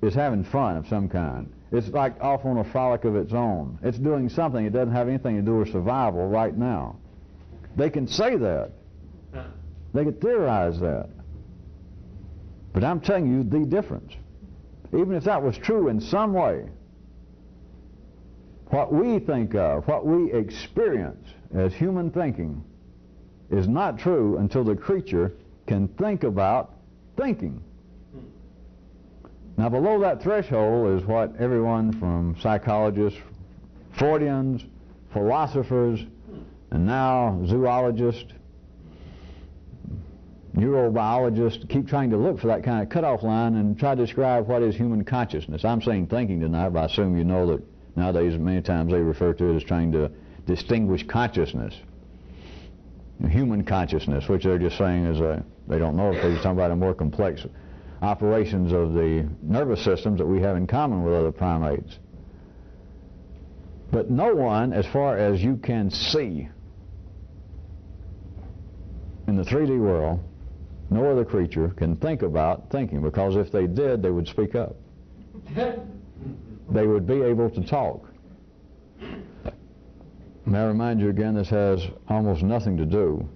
is having fun of some kind. It's like off on a frolic of its own. It's doing something. It doesn't have anything to do with survival right now. They can say that. They can theorize that. But I'm telling you the difference. Even if that was true in some way, what we think of, what we experience as human thinking is not true until the creature can think about thinking. Now, below that threshold is what everyone from psychologists, Freudians, philosophers, and now zoologists, neurobiologists keep trying to look for that kind of cutoff line and try to describe what is human consciousness. I'm saying thinking tonight, but I assume you know that nowadays many times they refer to it as trying to distinguish consciousness. Human consciousness, which they're just saying is they don't know if they're talking about a more complex operations of the nervous systems that we have in common with other primates. But no one, as far as you can see in the 3D world, no other creature can think about thinking, because if they did, they would speak up. They would be able to talk. May I remind you again, this has almost nothing to do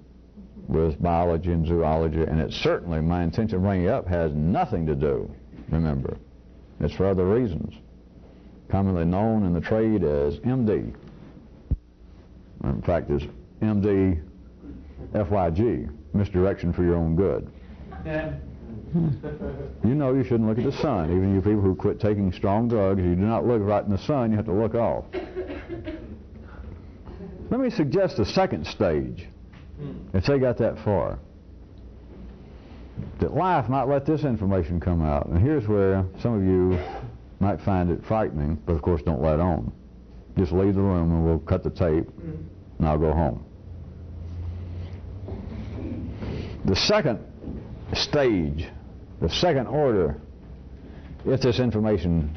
with biology and zoology, and it certainly, my intention of bringing it up, has nothing to do, remember. It's for other reasons. Commonly known in the trade as MD. In fact, it's MD FYG, misdirection for your own good. You know you shouldn't look at the sun. Even you people who quit taking strong drugs, you do not look right in the sun, you have to look off. Let me suggest a second stage, if they got that far. That life might let this information come out. And here's where some of you might find it frightening, but of course don't let on. Just leave the room and we'll cut the tape and I'll go home. The second stage, the second order, if this information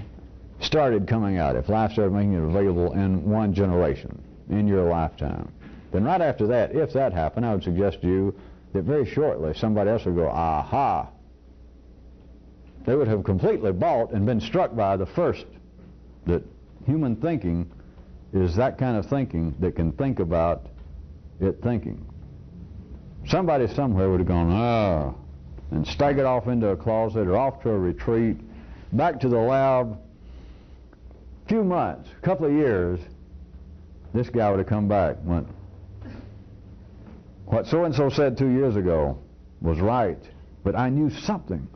started coming out, if life started making it available in one generation, in your lifetime, then right after that, if that happened, I would suggest to you that very shortly somebody else would go, aha. They would have completely bought and been struck by the first, that human thinking is that kind of thinking that can think about it thinking. Somebody somewhere would have gone, and staggered off into a closet or off to a retreat, back to the lab. A few months, a couple of years, this guy would have come back and went, what so-and-so said 2 years ago was right, but I knew something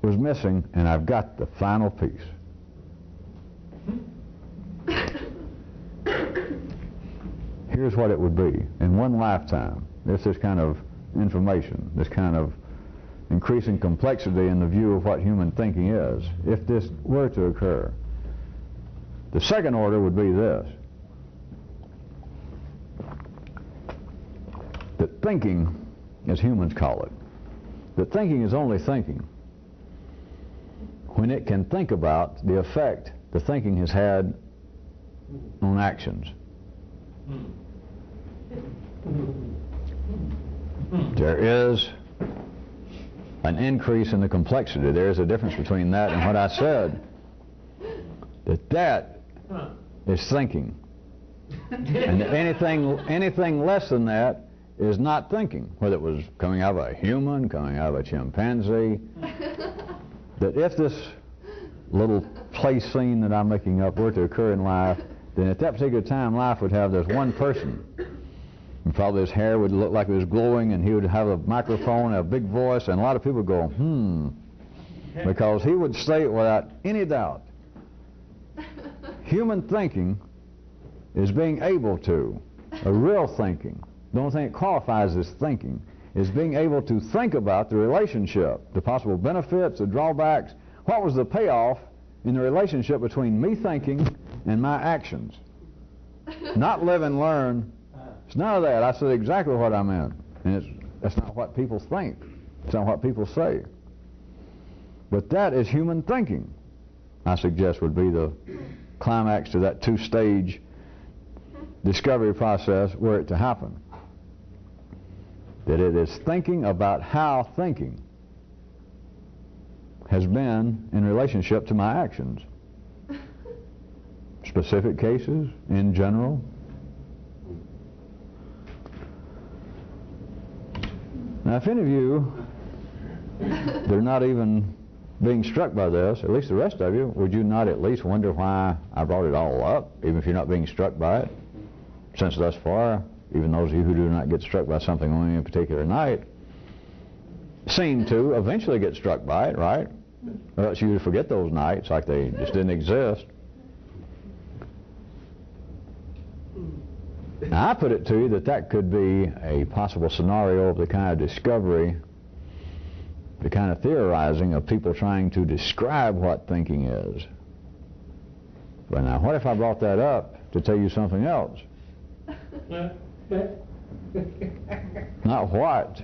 was missing, and I've got the final piece. Here's what it would be in one lifetime. There's this kind of information, this kind of increasing complexity in the view of what human thinking is, if this were to occur. The second order would be this: that thinking, as humans call it, that thinking is only thinking when it can think about the effect the thinking has had on actions. There is an increase in the complexity. There is a difference between that and what I said. That is thinking. And anything less than that is not thinking, whether it was coming out of a human, coming out of a chimpanzee. That if this little play scene that I'm making up were to occur in life, then at that particular time life would have this one person. And probably his hair would look like it was glowing, and he would have a microphone and a big voice, and a lot of people would go, because he would say it without any doubt. Human thinking is being able to, a real thinking, The only thing that qualifies as thinking is being able to think about the relationship, the possible benefits, the drawbacks. What was the payoff in the relationship between me thinking and my actions? Not live and learn. It's none of that. I said exactly what I meant. And that's not what people think. It's not what people say. But that is human thinking, I suggest, would be the climax to that two-stage discovery process were it to happen. That it is thinking about how thinking has been in relationship to my actions. Specific cases, in general. Now, if any of you that are not even being struck by this, at least the rest of you, would you not at least wonder why I brought it all up, even if you're not being struck by it? Since thus far, even those of you who do not get struck by something on any particular night seem to eventually get struck by it, right? Or else you would forget those nights like they just didn't exist. Now, I put it to you that that could be a possible scenario of the kind of discovery, the kind of theorizing of people trying to describe what thinking is. But now, what if I brought that up to tell you something else? Not what.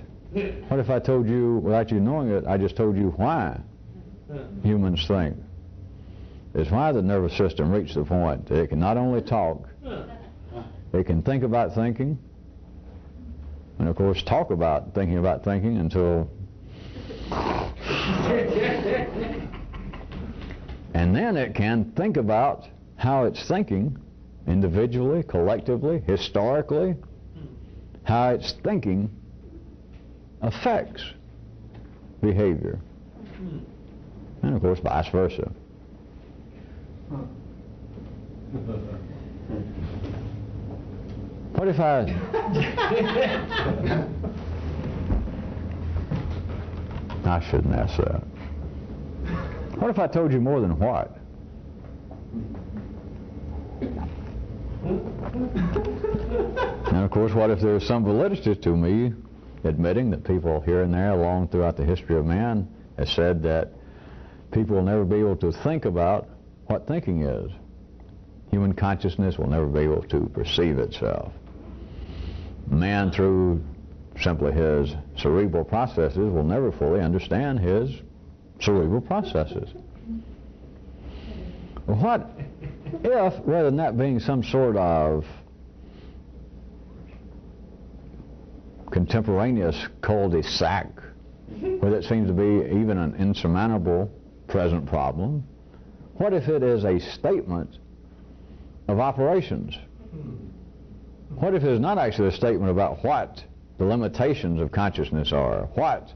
What if I told you, without you knowing it, I just told you why humans think? It's why the nervous system reached the point that it can not only talk, it can think about thinking, and of course talk about thinking until and then it can think about how it's thinking individually, collectively, historically, how its thinking affects behavior, and of course vice versa. What if I shouldn't ask that. What if I told you more than what? And of course, what if there is some validity to me admitting that people here and there along throughout the history of man have said that people will never be able to think about what thinking is. Human consciousness will never be able to perceive itself. Man, through simply his cerebral processes, will never fully understand his cerebral processes. What if, rather than that being some sort of contemporaneous cul-de-sac, where that seems to be even an insurmountable present problem, what if it is a statement of operations? What if it's not actually a statement about what the limitations of consciousness are, what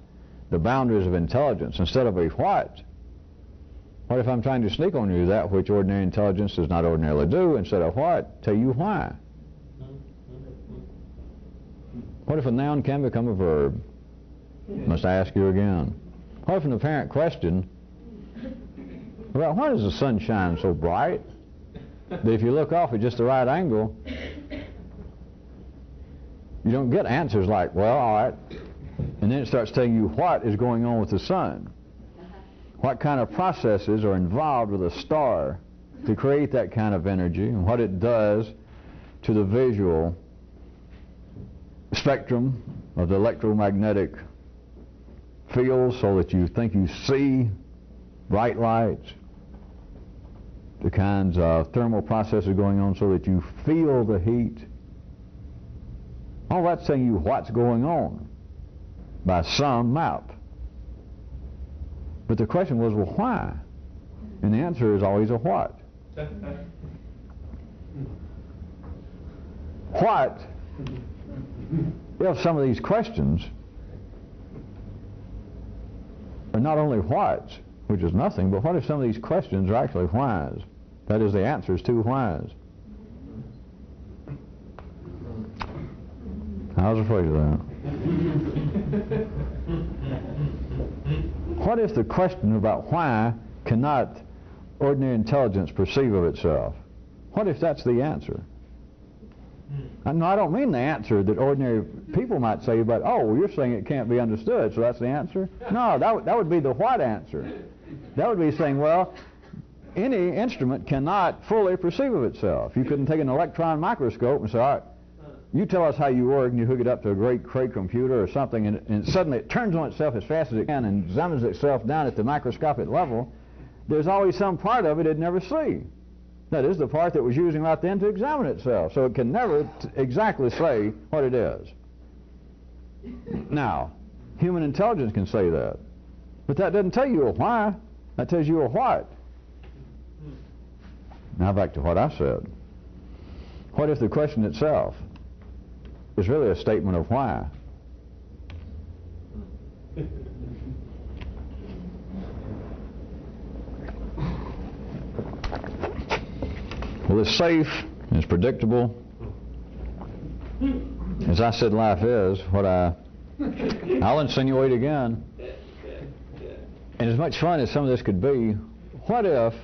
the boundaries of intelligence, instead of a what? What if I'm trying to sneak on you that which ordinary intelligence does not ordinarily do, instead of what? Tell you why. What if a noun can become a verb? Must I ask you again. What if an apparent question about why does the sun shine so bright that if you look off at just the right angle, you don't get answers like, well, all right, and then it starts telling you what is going on with the sun. What kind of processes are involved with a star to create that kind of energy, and what it does to the visual spectrum of the electromagnetic field so that you think you see bright lights, the kinds of thermal processes going on so that you feel the heat. All that's telling you what's going on by some map. But the question was, well, why? And the answer is always a what. What if some of these questions are not only whats, which is nothing, but what if some of these questions are actually whys? That is, the answers to whys. I was afraid of that. What if the question about why cannot ordinary intelligence perceive of itself? What if that's the answer? No, I don't mean the answer that ordinary people might say, but, oh, well, you're saying it can't be understood, so that's the answer? No, that would be the what answer. That would be saying, well, any instrument cannot fully perceive of itself. You couldn't take an electron microscope and say, all right, you tell us how you work, and you hook it up to a great computer or something, and suddenly it turns on itself as fast as it can and examines itself down at the microscopic level. There's always some part of it it'd never see. That is the part that was using right then to examine itself. So it can never exactly say what it is. Now, human intelligence can say that. But that doesn't tell you a why. That tells you a what. Now back to what I said. What if the question itself is really a statement of why? Well, it's safe, it's predictable. As I said, life is what I'll insinuate again. And as much fun as some of this could be, what if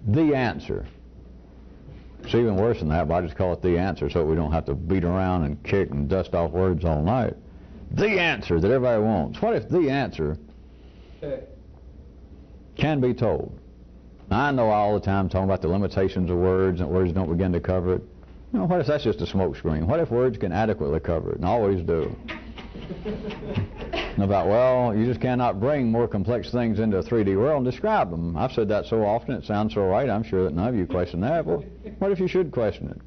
the answer? It's even worse than that, but I just call it the answer so we don't have to beat around and kick and dust off words all night. The answer that everybody wants. What if the answer can be told? I know all the time talking about the limitations of words and words don't begin to cover it. You know, what if that's just a smoke screen? What if words can adequately cover it, and always do? And about, well, you just cannot bring more complex things into a 3D world and describe them. I've said that so often, it sounds so right, I'm sure that none of you question that. Well, what if you should question it?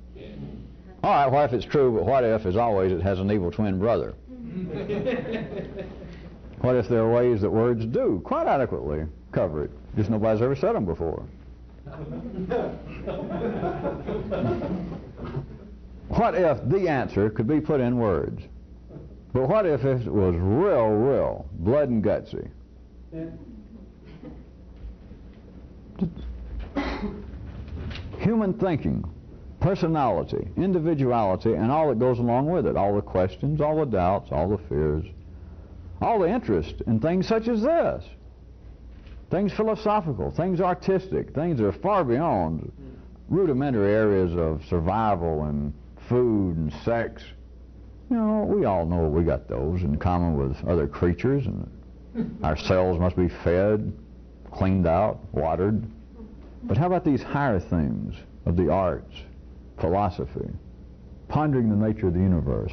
All right, what if it's true, but what if, as always, it has an evil twin brother? What if there are ways that words do quite adequately cover it? Just nobody's ever said them before. What if the answer could be put in words? But what if it was real, blood and gutsy? Human thinking, personality, individuality, and all that goes along with it. All the questions, all the doubts, all the fears, all the interest in things such as this. Things philosophical, things artistic, things that are far beyond rudimentary areas of survival and food and sex. You know, we all know we got those in common with other creatures, and our cells must be fed, cleaned out, watered. But how about these higher things of the arts, philosophy, pondering the nature of the universe?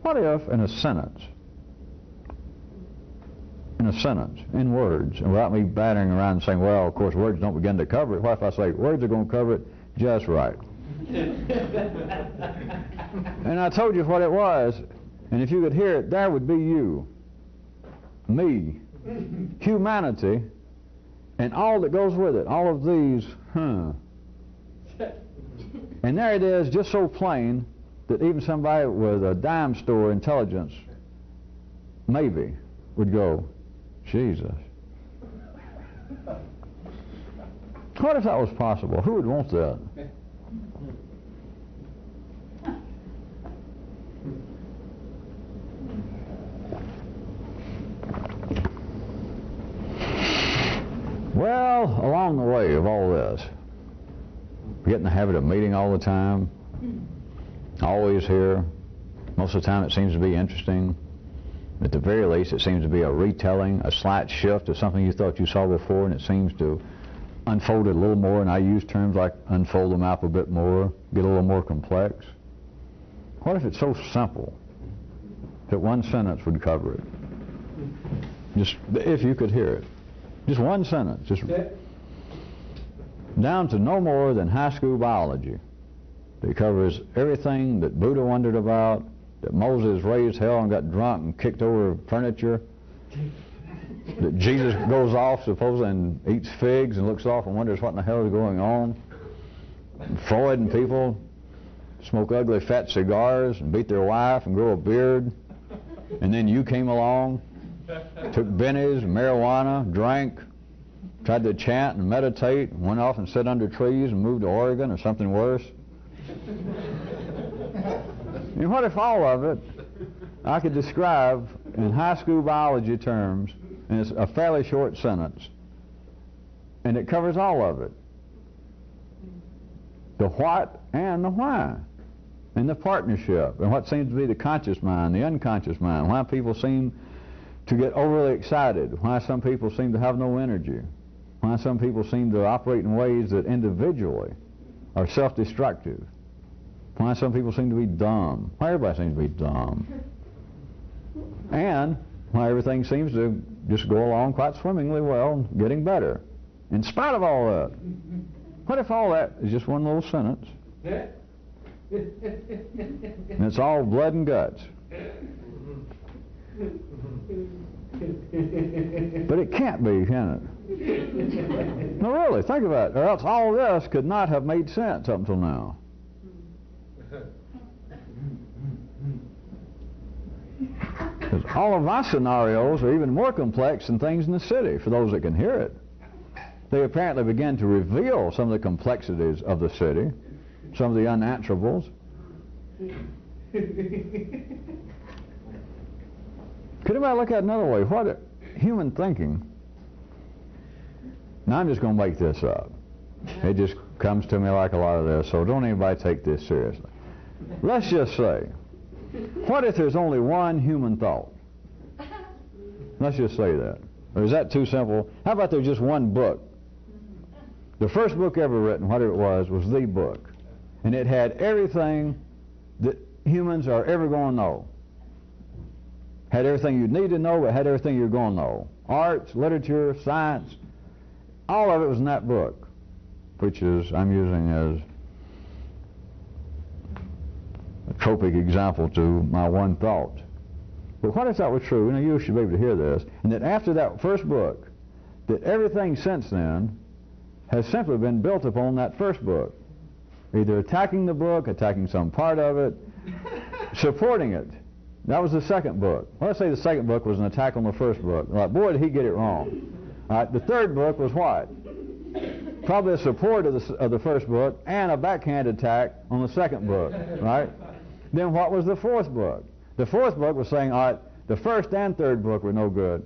What if, in a sentence, in words, and without me battering around and saying, well, of course, words don't begin to cover it. What if I say, words are going to cover it just right? And I told you what it was, and if you could hear it, there would be you, me, humanity, and all that goes with it, all of these, And there it is, just so plain that even somebody with a dime store intelligence maybe would go, Jesus. What if that was possible? Who would want that? Well, along the way of all this, we get in the habit of meeting all the time, always here. Most of the time it seems to be interesting. At the very least, it seems to be a retelling, a slight shift of something you thought you saw before, and it seems to unfold it a little more, and I use terms like unfold the map a bit more, get a little more complex. What if it's so simple that one sentence would cover it? Just if you could hear it. Just one sentence, just down to no more than high school biology. It covers everything that Buddha wondered about, that Moses raised hell and got drunk and kicked over furniture, that Jesus goes off supposedly and eats figs and looks off and wonders what in the hell is going on. And Freud and people smoke ugly fat cigars and beat their wife and grow a beard. And then you came along, took bennies and marijuana, drank, tried to chant and meditate, and went off and sat under trees and moved to Oregon or something worse. And what if all of it I could describe in high school biology terms, and it's a fairly short sentence, and it covers all of it. The what and the why. and the partnership, and what seems to be the conscious mind, the unconscious mind, why people seem to get overly excited, why some people seem to have no energy, why some people seem to operate in ways that individually are self-destructive, why some people seem to be dumb, why everybody seems to be dumb, and why everything seems to just go along quite swimmingly well, getting better, in spite of all that. What if all that is just one little sentence, and it's all blood and guts? But it can't be, can it? No, really, think about it. Or else all this could not have made sense up until now. Because all of my scenarios are even more complex than things in the city, for those that can hear it. They apparently begin to reveal some of the complexities of the city, some of the unanswerables. Could anybody look at it another way? What human thinking? Now I'm just going to make this up. It just comes to me like a lot of this, so don't anybody take this seriously. Let's just say, what if there's only one human thought? Let's just say that. Or is that too simple? How about there's just one book? The first book ever written, whatever it was the book. And it had everything that humans are ever going to know. Had everything you'd need to know, but had everything you're going to know. Arts, literature, science, all of it was in that book, which is, I'm using as a tropic example to my one thought. But what if that were true? You know, you should be able to hear this. And that after that first book, that everything since then has simply been built upon that first book. Either attacking the book, attacking some part of it, supporting it. That was the second book. Well, let's say the second book was an attack on the first book. Like, boy, did he get it wrong. All right, the third book was what? Probably a support of the first book and a backhand attack on the second book, right? Then what was the fourth book? The fourth book was saying, all right, the first and third book were no good.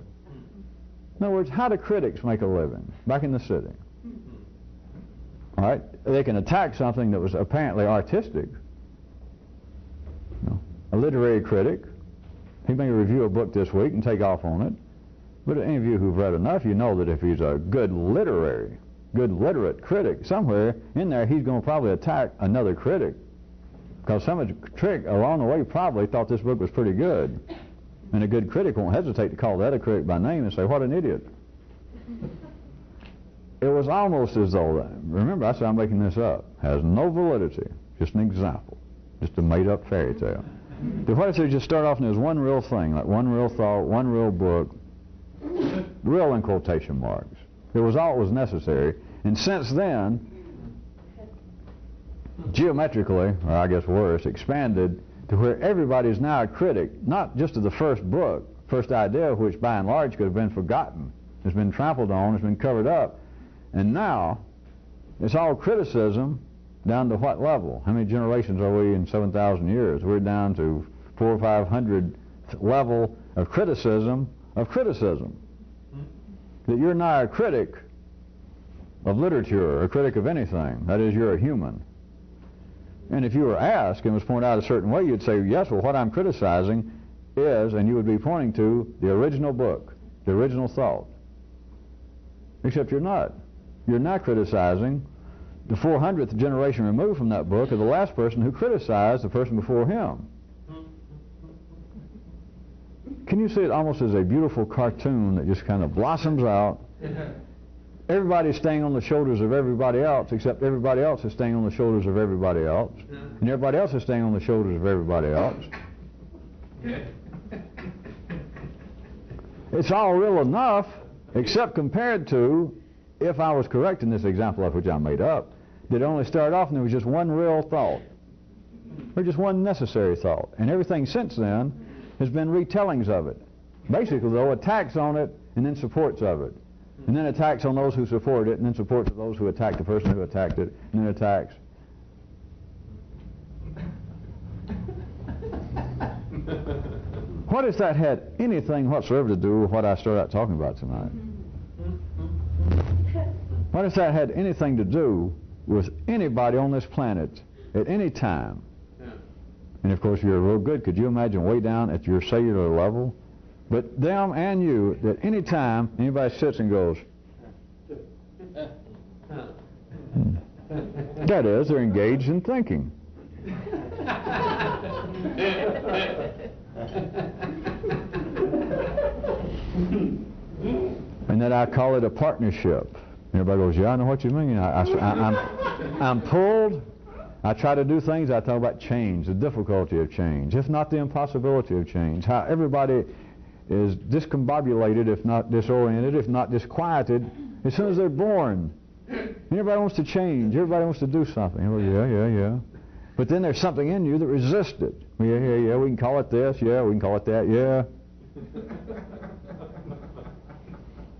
In other words, how do critics make a living back in the city? All right, they can attack something that was apparently artistic. You know, a literary critic, he may review a book this week and take off on it. But any of you who've read enough, you know that if he's a good literate critic, somewhere in there he's going to probably attack another critic. Because some critic along the way probably thought this book was pretty good. And a good critic won't hesitate to call the other critic by name and say, what an idiot. It was almost as though, remember I said I'm making this up, has no validity, just an example, just a made-up fairy tale. But what if they just start off and there's one real thing, like one real thought, one real book, real in quotation marks. It was all that was necessary, and since then, geometrically, or I guess worse, expanded to where everybody is now a critic, not just of the first book, first idea, which by and large could have been forgotten. It's been trampled on, it's been covered up, and now it's all criticism down to what level? How many generations are we in 7,000 years? We're down to 400 or 500 level of criticism. That you're not a critic of literature or a critic of anything. That is, you're a human. And if you were asked and was pointed out a certain way, you'd say, yes, well, what I'm criticizing is, and you would be pointing to the original book, the original thought. Except you're not. You're not criticizing the 400th generation removed from that book of the last person who criticized the person before him. Can you see it almost as a beautiful cartoon that just kind of blossoms out? Everybody's staying on the shoulders of everybody else, except everybody else is staying on the shoulders of everybody else, and everybody else is staying on the shoulders of everybody else. It's all real enough, except compared to, if I was correct in this example of which I made up, that it only started off and there was just one real thought, or just one necessary thought, and everything since then has been retellings of it. Basically, though, attacks on it and then supports of it. And then attacks on those who support it, and then supports of those who attacked the person who attacked it, and then attacks. What if that had anything whatsoever to do with what I started out talking about tonight? What if that had anything to do with anybody on this planet at any time And of course, you're real good. Could you imagine way down at your cellular level? But them and you, that any time anybody sits and goes, that is, they're engaged in thinking. And that I call it a partnership. Everybody goes, yeah, I know what you mean. I'm pulled. I try to do things. I talk about change, the difficulty of change, if not the impossibility of change. How everybody is discombobulated, if not disoriented, if not disquieted, as soon as they're born. Everybody wants to change. Everybody wants to do something. Yeah. But then there's something in you that resists it. Yeah. We can call it this. Yeah, we can call it that. Yeah.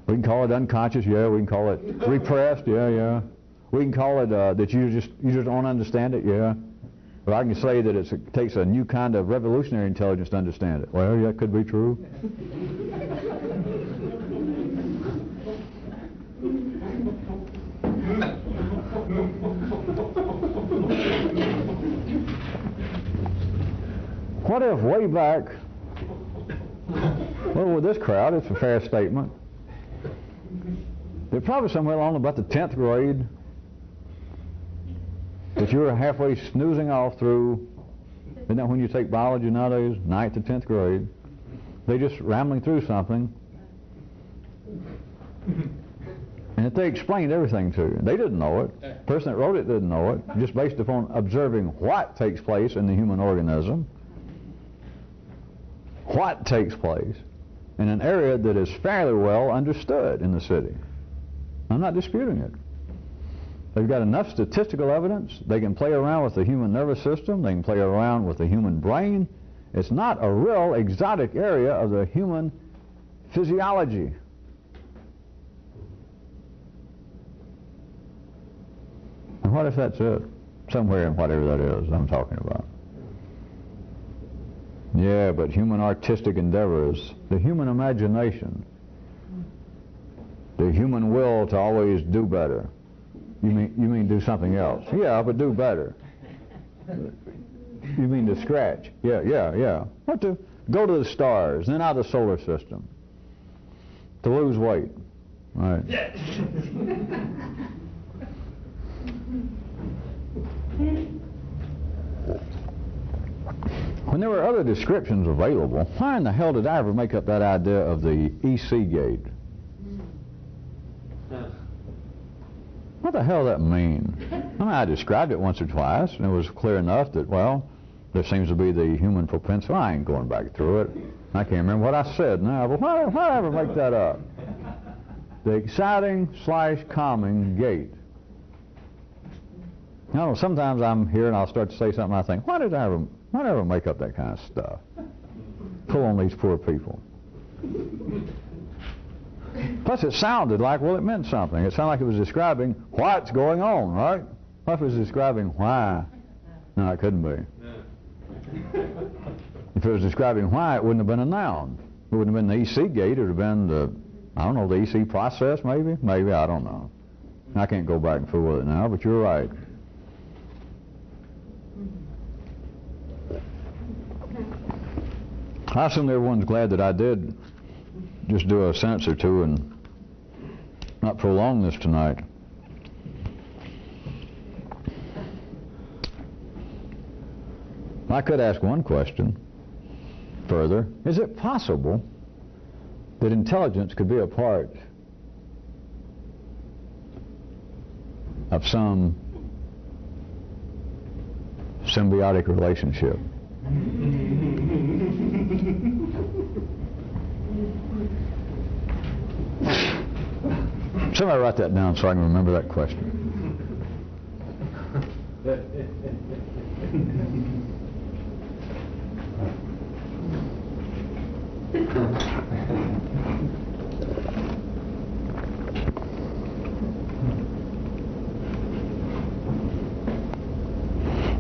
We can call it unconscious. Yeah, we can call it repressed. Yeah. We can call it that you just don't understand it. Yeah. Or I can say that it takes a new kind of revolutionary intelligence to understand it. Well, yeah, it could be true. What if way back, well, with this crowd, it's a fair statement, they're probably somewhere along about the 10th grade that you were halfway snoozing off through. Isn't that when you take biology nowadays? 9th to 10th grade. They're just rambling through something. And if they explained everything to you, they didn't know it. The person that wrote it didn't know it, just based upon observing what takes place in the human organism. What takes place in an area that is fairly well understood in the city. I'm not disputing it. They've got enough statistical evidence. They can play around with the human nervous system. They can play around with the human brain. It's not a real exotic area of the human physiology. And what if that's it? Somewhere in whatever that is I'm talking about. Yeah, but human artistic endeavors, the human imagination, the human will to always do better. You mean do something else? Yeah, but do better. You mean to scratch? Yeah. What to go to the stars, then out of the solar system. To lose weight. Right. When there were other descriptions available, why in the hell did I ever make up that idea of the EC gate? What the hell does that mean? I mean, I described it once or twice, and it was clear enough that, well, there seems to be the human propensity. I ain't going back through it. I can't remember what I said now, but why did I ever make that up? The exciting/calming gate. You know, sometimes I'm here and I'll start to say something, I think, why did I ever make up that kind of stuff? Pull on these poor people. Plus it sounded like, well, it meant something. It sounded like it was describing what's going on, right? What if it was describing why? No, it couldn't be. If it was describing why, it wouldn't have been a noun. It wouldn't have been the EC gate. It would have been the, I don't know, the EC process maybe? Maybe, I don't know. I can't go back and fool with it now, but you're right. I assume everyone's glad that I did just do a sentence or two and not prolong this tonight. I could ask one question further. Is it possible that intelligence could be a part of some symbiotic relationship? Somebody write that down so I can remember that question.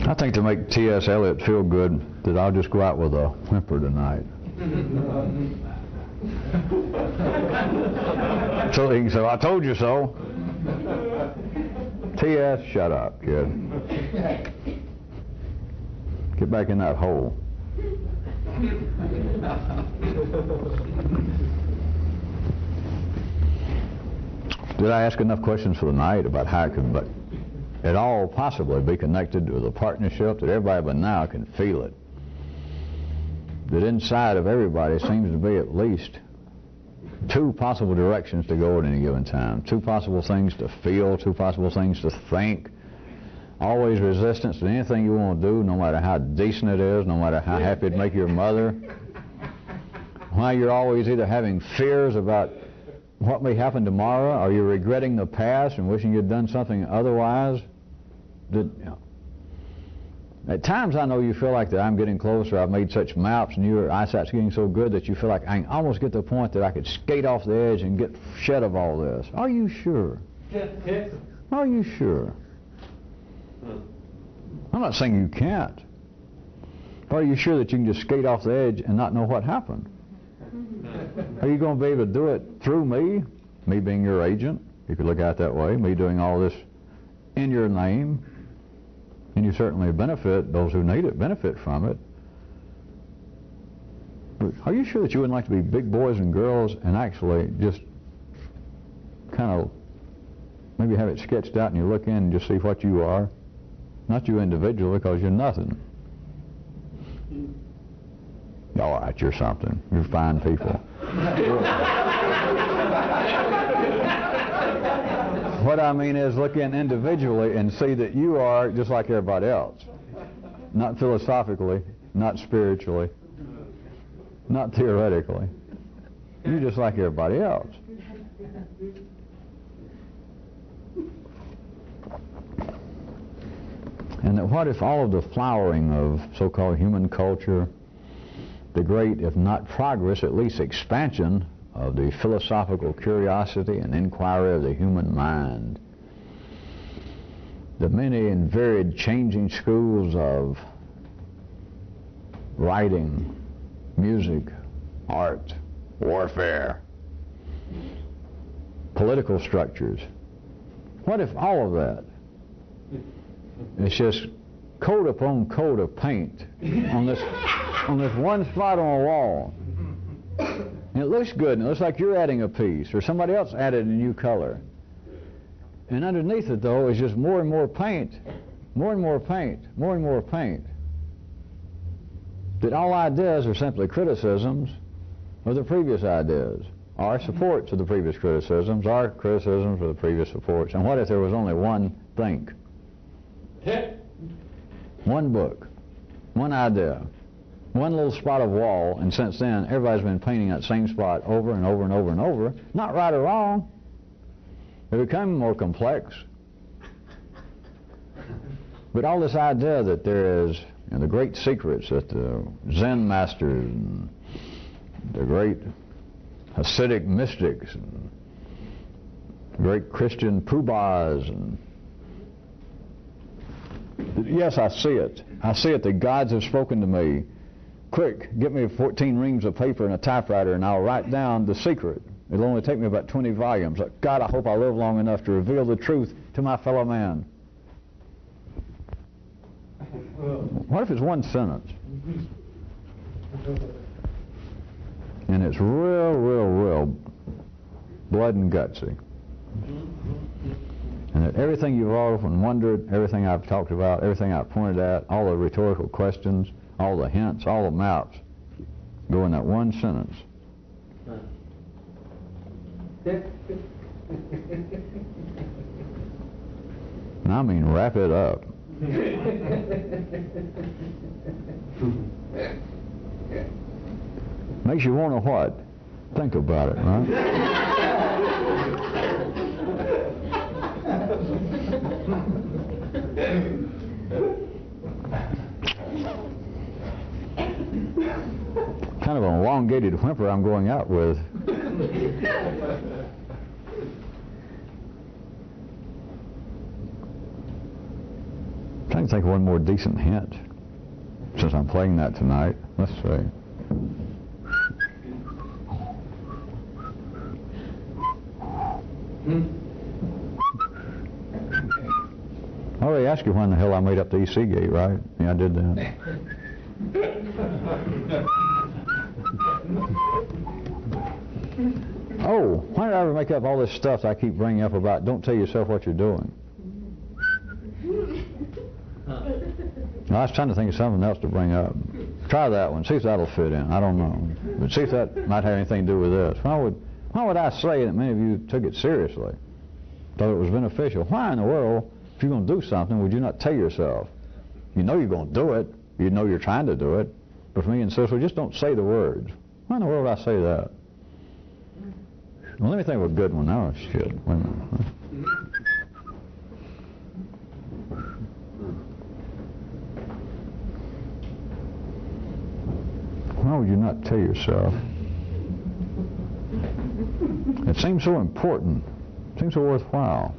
I think to make T.S. Eliot feel good that I'll just go out with a whimper tonight. So he can say, I told you so. T.S., shut up, kid. Get back in that hole. Did I ask enough questions for the night about how it could at all possibly be connected with a partnership that everybody but now can feel it? That inside of everybody seems to be at least two possible directions to go at any given time. Two possible things to feel, two possible things to think. Always resistance to anything you want to do, no matter how decent it is, no matter how happy it'd make your mother. Why you're always either having fears about what may happen tomorrow, or you're regretting the past and wishing you'd done something otherwise. At times I know you feel like that I'm getting closer, I've made such maps, and your eyesight's getting so good that you feel like I can almost get to the point that I could skate off the edge and get shed of all this. Are you sure? Are you sure? I'm not saying you can't. Are you sure that you can just skate off the edge and not know what happened? Are you going to be able to do it through me being your agent? You could look at it that way, me doing all this in your name, and you certainly benefit, those who need it benefit from it. But are you sure that you wouldn't like to be big boys and girls and actually just kind of maybe have it sketched out and you look in and just see what you are? Not you individually, because you're nothing. All right, you're something. You're fine people. What I mean is look in individually and see that you are just like everybody else. Not philosophically, not spiritually, not theoretically. You're just like everybody else. And that what if all of the flowering of so-called human culture, the great, if not progress, at least expansion of the philosophical curiosity and inquiry of the human mind, the many and varied changing schools of writing, music, art, warfare, political structures, what if all of that is just coat upon coat of paint on this one spot on a wall? And it looks good, and it looks like you're adding a piece, or somebody else added a new color. And underneath it, though, is just more and more paint, more and more paint, more and more paint. That all ideas are simply criticisms of the previous ideas, or supports of the previous criticisms, or criticisms of the previous supports. And what if there was only one think? One book, one idea, one little spot of wall, and since then everybody's been painting that same spot over and over and over and over. Not right or wrong. They become more complex. But all this idea that there is, the great secrets that the Zen masters and the great Hasidic mystics and great Christian poobahs and yes, I see it. I see it. The gods have spoken to me. Quick, get me 14 reams of paper and a typewriter and I'll write down the secret. It'll only take me about 20 volumes. God, I hope I live long enough to reveal the truth to my fellow man. What if it's one sentence? And it's real blood and gutsy. And that everything you've often wondered, everything I've talked about, everything I've pointed at, all the rhetorical questions, all the hints, all the maps, go in that one sentence. And I mean wrap it up. Makes you want to what? Think about it, right? Kind of an elongated whimper I'm going out with. Trying to think of one more decent hint since I'm playing that tonight. Let's see. Oh, they asked you when the hell I made up the EC gate, right? Yeah, I did that. Oh, why did I ever make up all this stuff that I keep bringing up about don't tell yourself what you're doing? I was trying to think of something else to bring up. Try that one. See if that'll fit in. I don't know. But see if that might have anything to do with this. Why would I say that many of you took it seriously? Thought it was beneficial. Why in the world, if you're going to do something, would you not tell yourself? You know you're going to do it. You know you're trying to do it. But for me and Cecil, just don't say the words. Why in the world would I say that? Well, let me think of a good one. Oh, shit. Wait a minute. Why would you not tell yourself? It seems so important. It seems so worthwhile.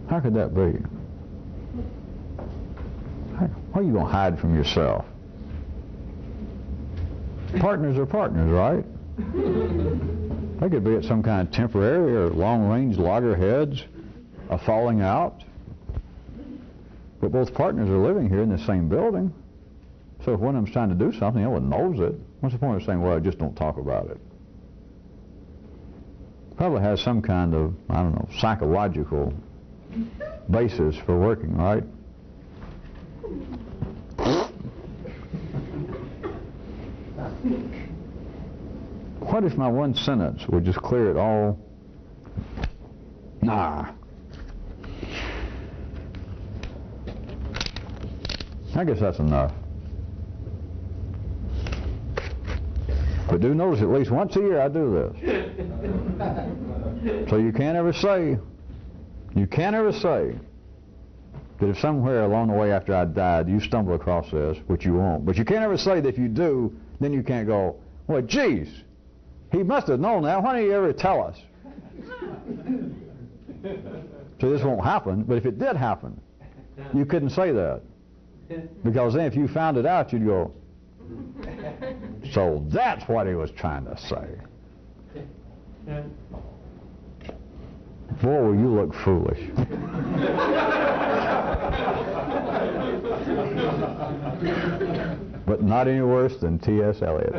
How could that be? Why are you going to hide from yourself? Partners are partners, right? They could be at some kind of temporary or long-range loggerheads, a falling out. But both partners are living here in the same building. So if one of them's trying to do something, the other one knows it. What's the point of saying, well, just don't talk about it? Probably has some kind of, I don't know, psychological basis for working, right? What if my one sentence would just clear it all? Nah. I guess that's enough. But do notice at least once a year I do this. So you can't ever say that if somewhere along the way after I died you stumble across this, which you won't, but you can't ever say that if you do, then you can't go, well, geez, he must have known that. Why didn't he ever tell us? So this won't happen, but if it did happen, you couldn't say that. Because then if you found it out, you'd go, so that's what he was trying to say. Boy, will you look foolish. But not any worse than T.S. Eliot.